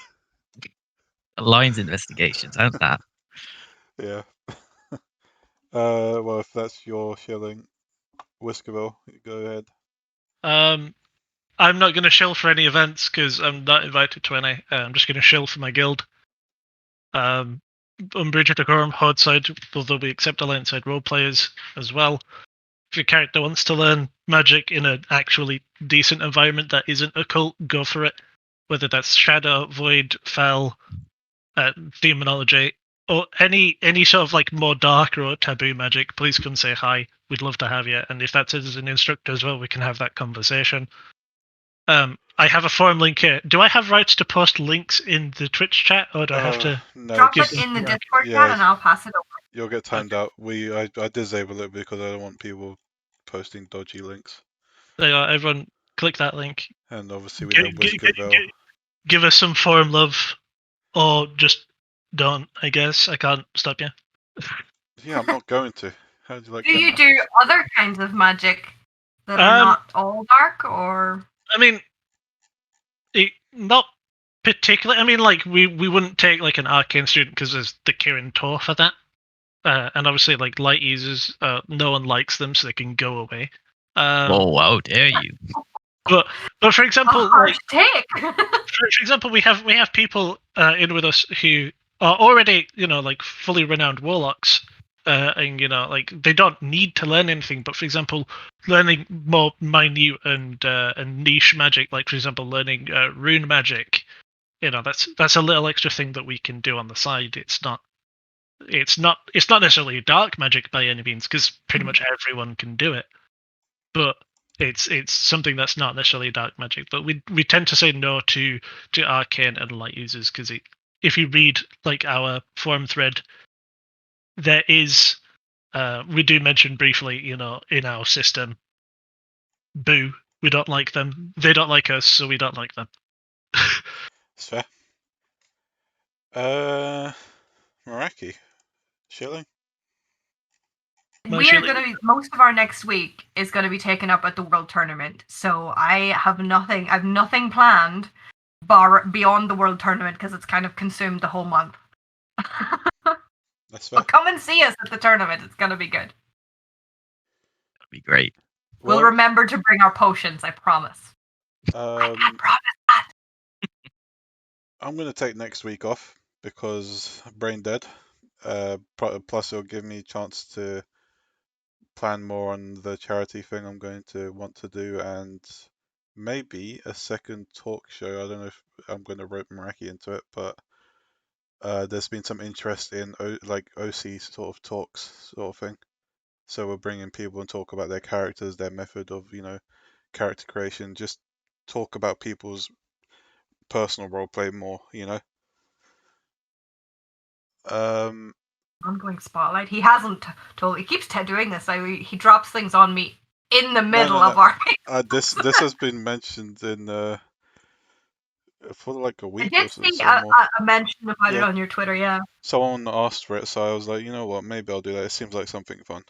Alliance investigations. How's that? Yeah. Well, if that's your shilling, Whiskerville, go ahead. I'm not going to shill for any events because I'm not invited to any. I'm just going to shill for my guild. Umbridge Decorum, Hordside, although we accept Alliance side role players as well. If your character wants to learn magic in an actually decent environment that isn't a cult, go for it. Whether that's Shadow, Void, Fel, Demonology, or any sort of like more dark or taboo magic, please come say hi. We'd love to have you. And if that's as an instructor as well, we can have that conversation. I have a forum link here. Do I have rights to post links in the Twitch chat, or do I have to? No, Drop just, it in the Discord chat and I'll pass it over. You'll get timed out. I disable it because I don't want people posting dodgy links. There you are, everyone click that link. And obviously we have Whiskerville. Give us some forum love, or just don't. I guess I can't stop you. Yeah, I'm not going to. How do you like Do you that? do other kinds of magic that are not all dark, or? I mean, not particularly. I mean, like we wouldn't take like an arcane student because there's the Kirin Tor for that, and obviously like light users, no one likes them, so they can go away. Oh, how dare you! But for example, a harsh take. for example, we have people in with us who are already like fully renowned warlocks, and like they don't need to learn anything. But for example, learning more minute and niche magic, like for example, learning rune magic, that's a little extra thing that we can do on the side. It's not necessarily dark magic by any means, because pretty much everyone can do it. But it's something that's not necessarily dark magic. But we tend to say no to arcane and light users, because if you read like our forum thread, there is we do mention briefly, in our system, boo, we don't like them. They don't like us, so we don't like them. It's fair. Meraki, shilling. We're going to be, most of our next week is going to be taken up at the World Tournament. So I have nothing planned beyond the World Tournament because it's kind of consumed the whole month. That's fair. But come and see us at the tournament. It's going to be good. That'd be great. We'll remember to bring our potions, I promise. I promise that. I'm going to take next week off because I'm brain dead. Plus, it'll give me a chance to plan more on the charity thing I'm going to want to do, and maybe a second talk show. I don't know if I'm going to rope Meraki into it, but there's been some interest in OC sort of talks sort of thing. So we're bringing people and talk about their characters, their method of, character creation, just talk about people's personal roleplay more, Ongoing spotlight. He hasn't told. He keeps doing this. He drops things on me in the middle of our. This has been mentioned in for like a week I or did so. see a mention about it on your Twitter. Yeah. Someone asked for it, so I was like, you know what, maybe I'll do that. It seems like something fun.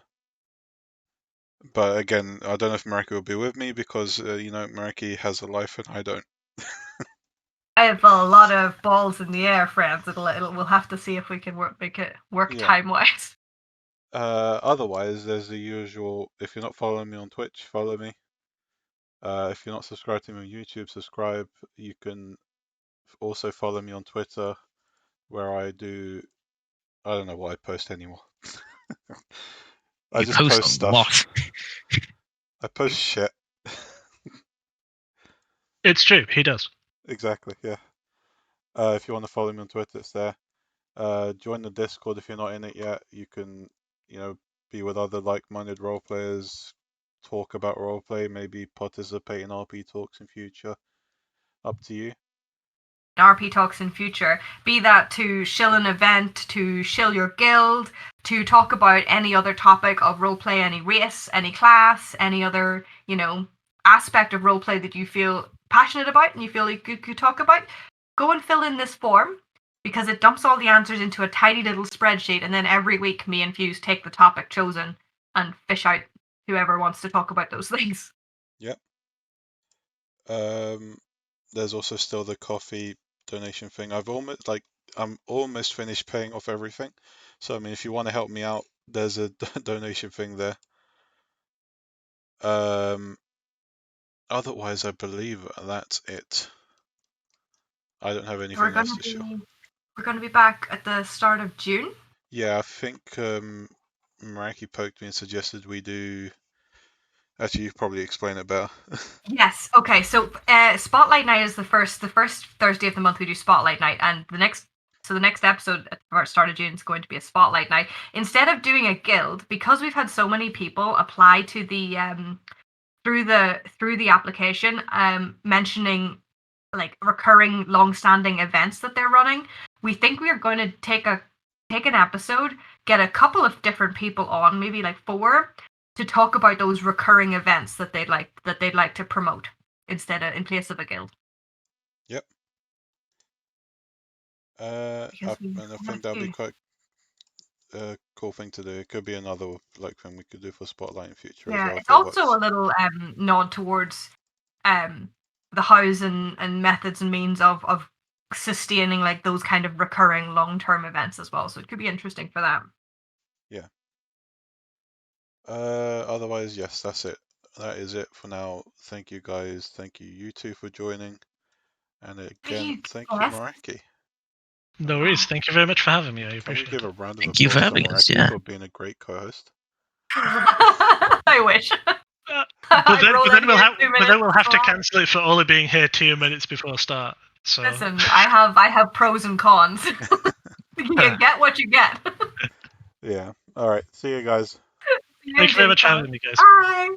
But again, I don't know if Meraki will be with me because Meraki has a life and I don't. I have a lot of balls in the air, friends. We'll have to see if we can make it work time wise. Otherwise, there's the usual. If you're not following me on Twitch, follow me. If you're not subscribed to me on YouTube, subscribe. You can also follow me on Twitter, where I don't know what I post anymore. I just post stuff. What? I post shit. It's true, he does. Exactly, yeah. If you want to follow me on Twitter, it's there. Join the Discord if you're not in it yet. You can, be with other like-minded role players, talk about roleplay, maybe participate in RP talks in future. Up to you. RP talks in future, be that to shill an event, to shill your guild, to talk about any other topic of roleplay, any race, any class, any other, aspect of roleplay that you feel passionate about and you feel like you could talk about, go and fill in this form because it dumps all the answers into a tiny little spreadsheet, and then every week me and Fuse take the topic chosen and fish out whoever wants to talk about those things. Yep. There's also still the coffee donation thing. I'm almost finished paying off everything. So I mean, if you want to help me out, there's a donation thing there. Otherwise, I believe that's it. I don't have anything else to show. We're going to be back at the start of June. Yeah, I think Meraki poked me and suggested we do. Actually, you probably explain it better. Yes. Okay. So Spotlight Night is the first Thursday of the month we do Spotlight Night, and the next episode at the start of June is going to be a Spotlight Night. Instead of doing a guild, because we've had so many people apply to the through the application, mentioning like recurring long-standing events that they're running, we think we are going to take an episode, get a couple of different people on, maybe like 4, to talk about those recurring events that they'd like to promote in place of a guild. Yep. And I think that'll be quite a cool thing to do. It could be another thing we could do for Spotlight in future as well. It's also a little nod towards the hows and methods and means of sustaining like those kind of recurring long-term events as well. So it could be interesting for that. Yeah. Otherwise, yes, that's it. That is it for now. Thank you guys. Thank you two for joining. And again, thank you, Meraki. No worries. Thank you very much for having me. I appreciate it. Can we give a round of Thank you for having us, yeah. for being a great co-host? I wish. But then we'll have to cancel it for only being here 2 minutes before start. So listen, I have pros and cons. You get what you get. Yeah. All right. See you guys. Thank you very much for having me, guys. Bye.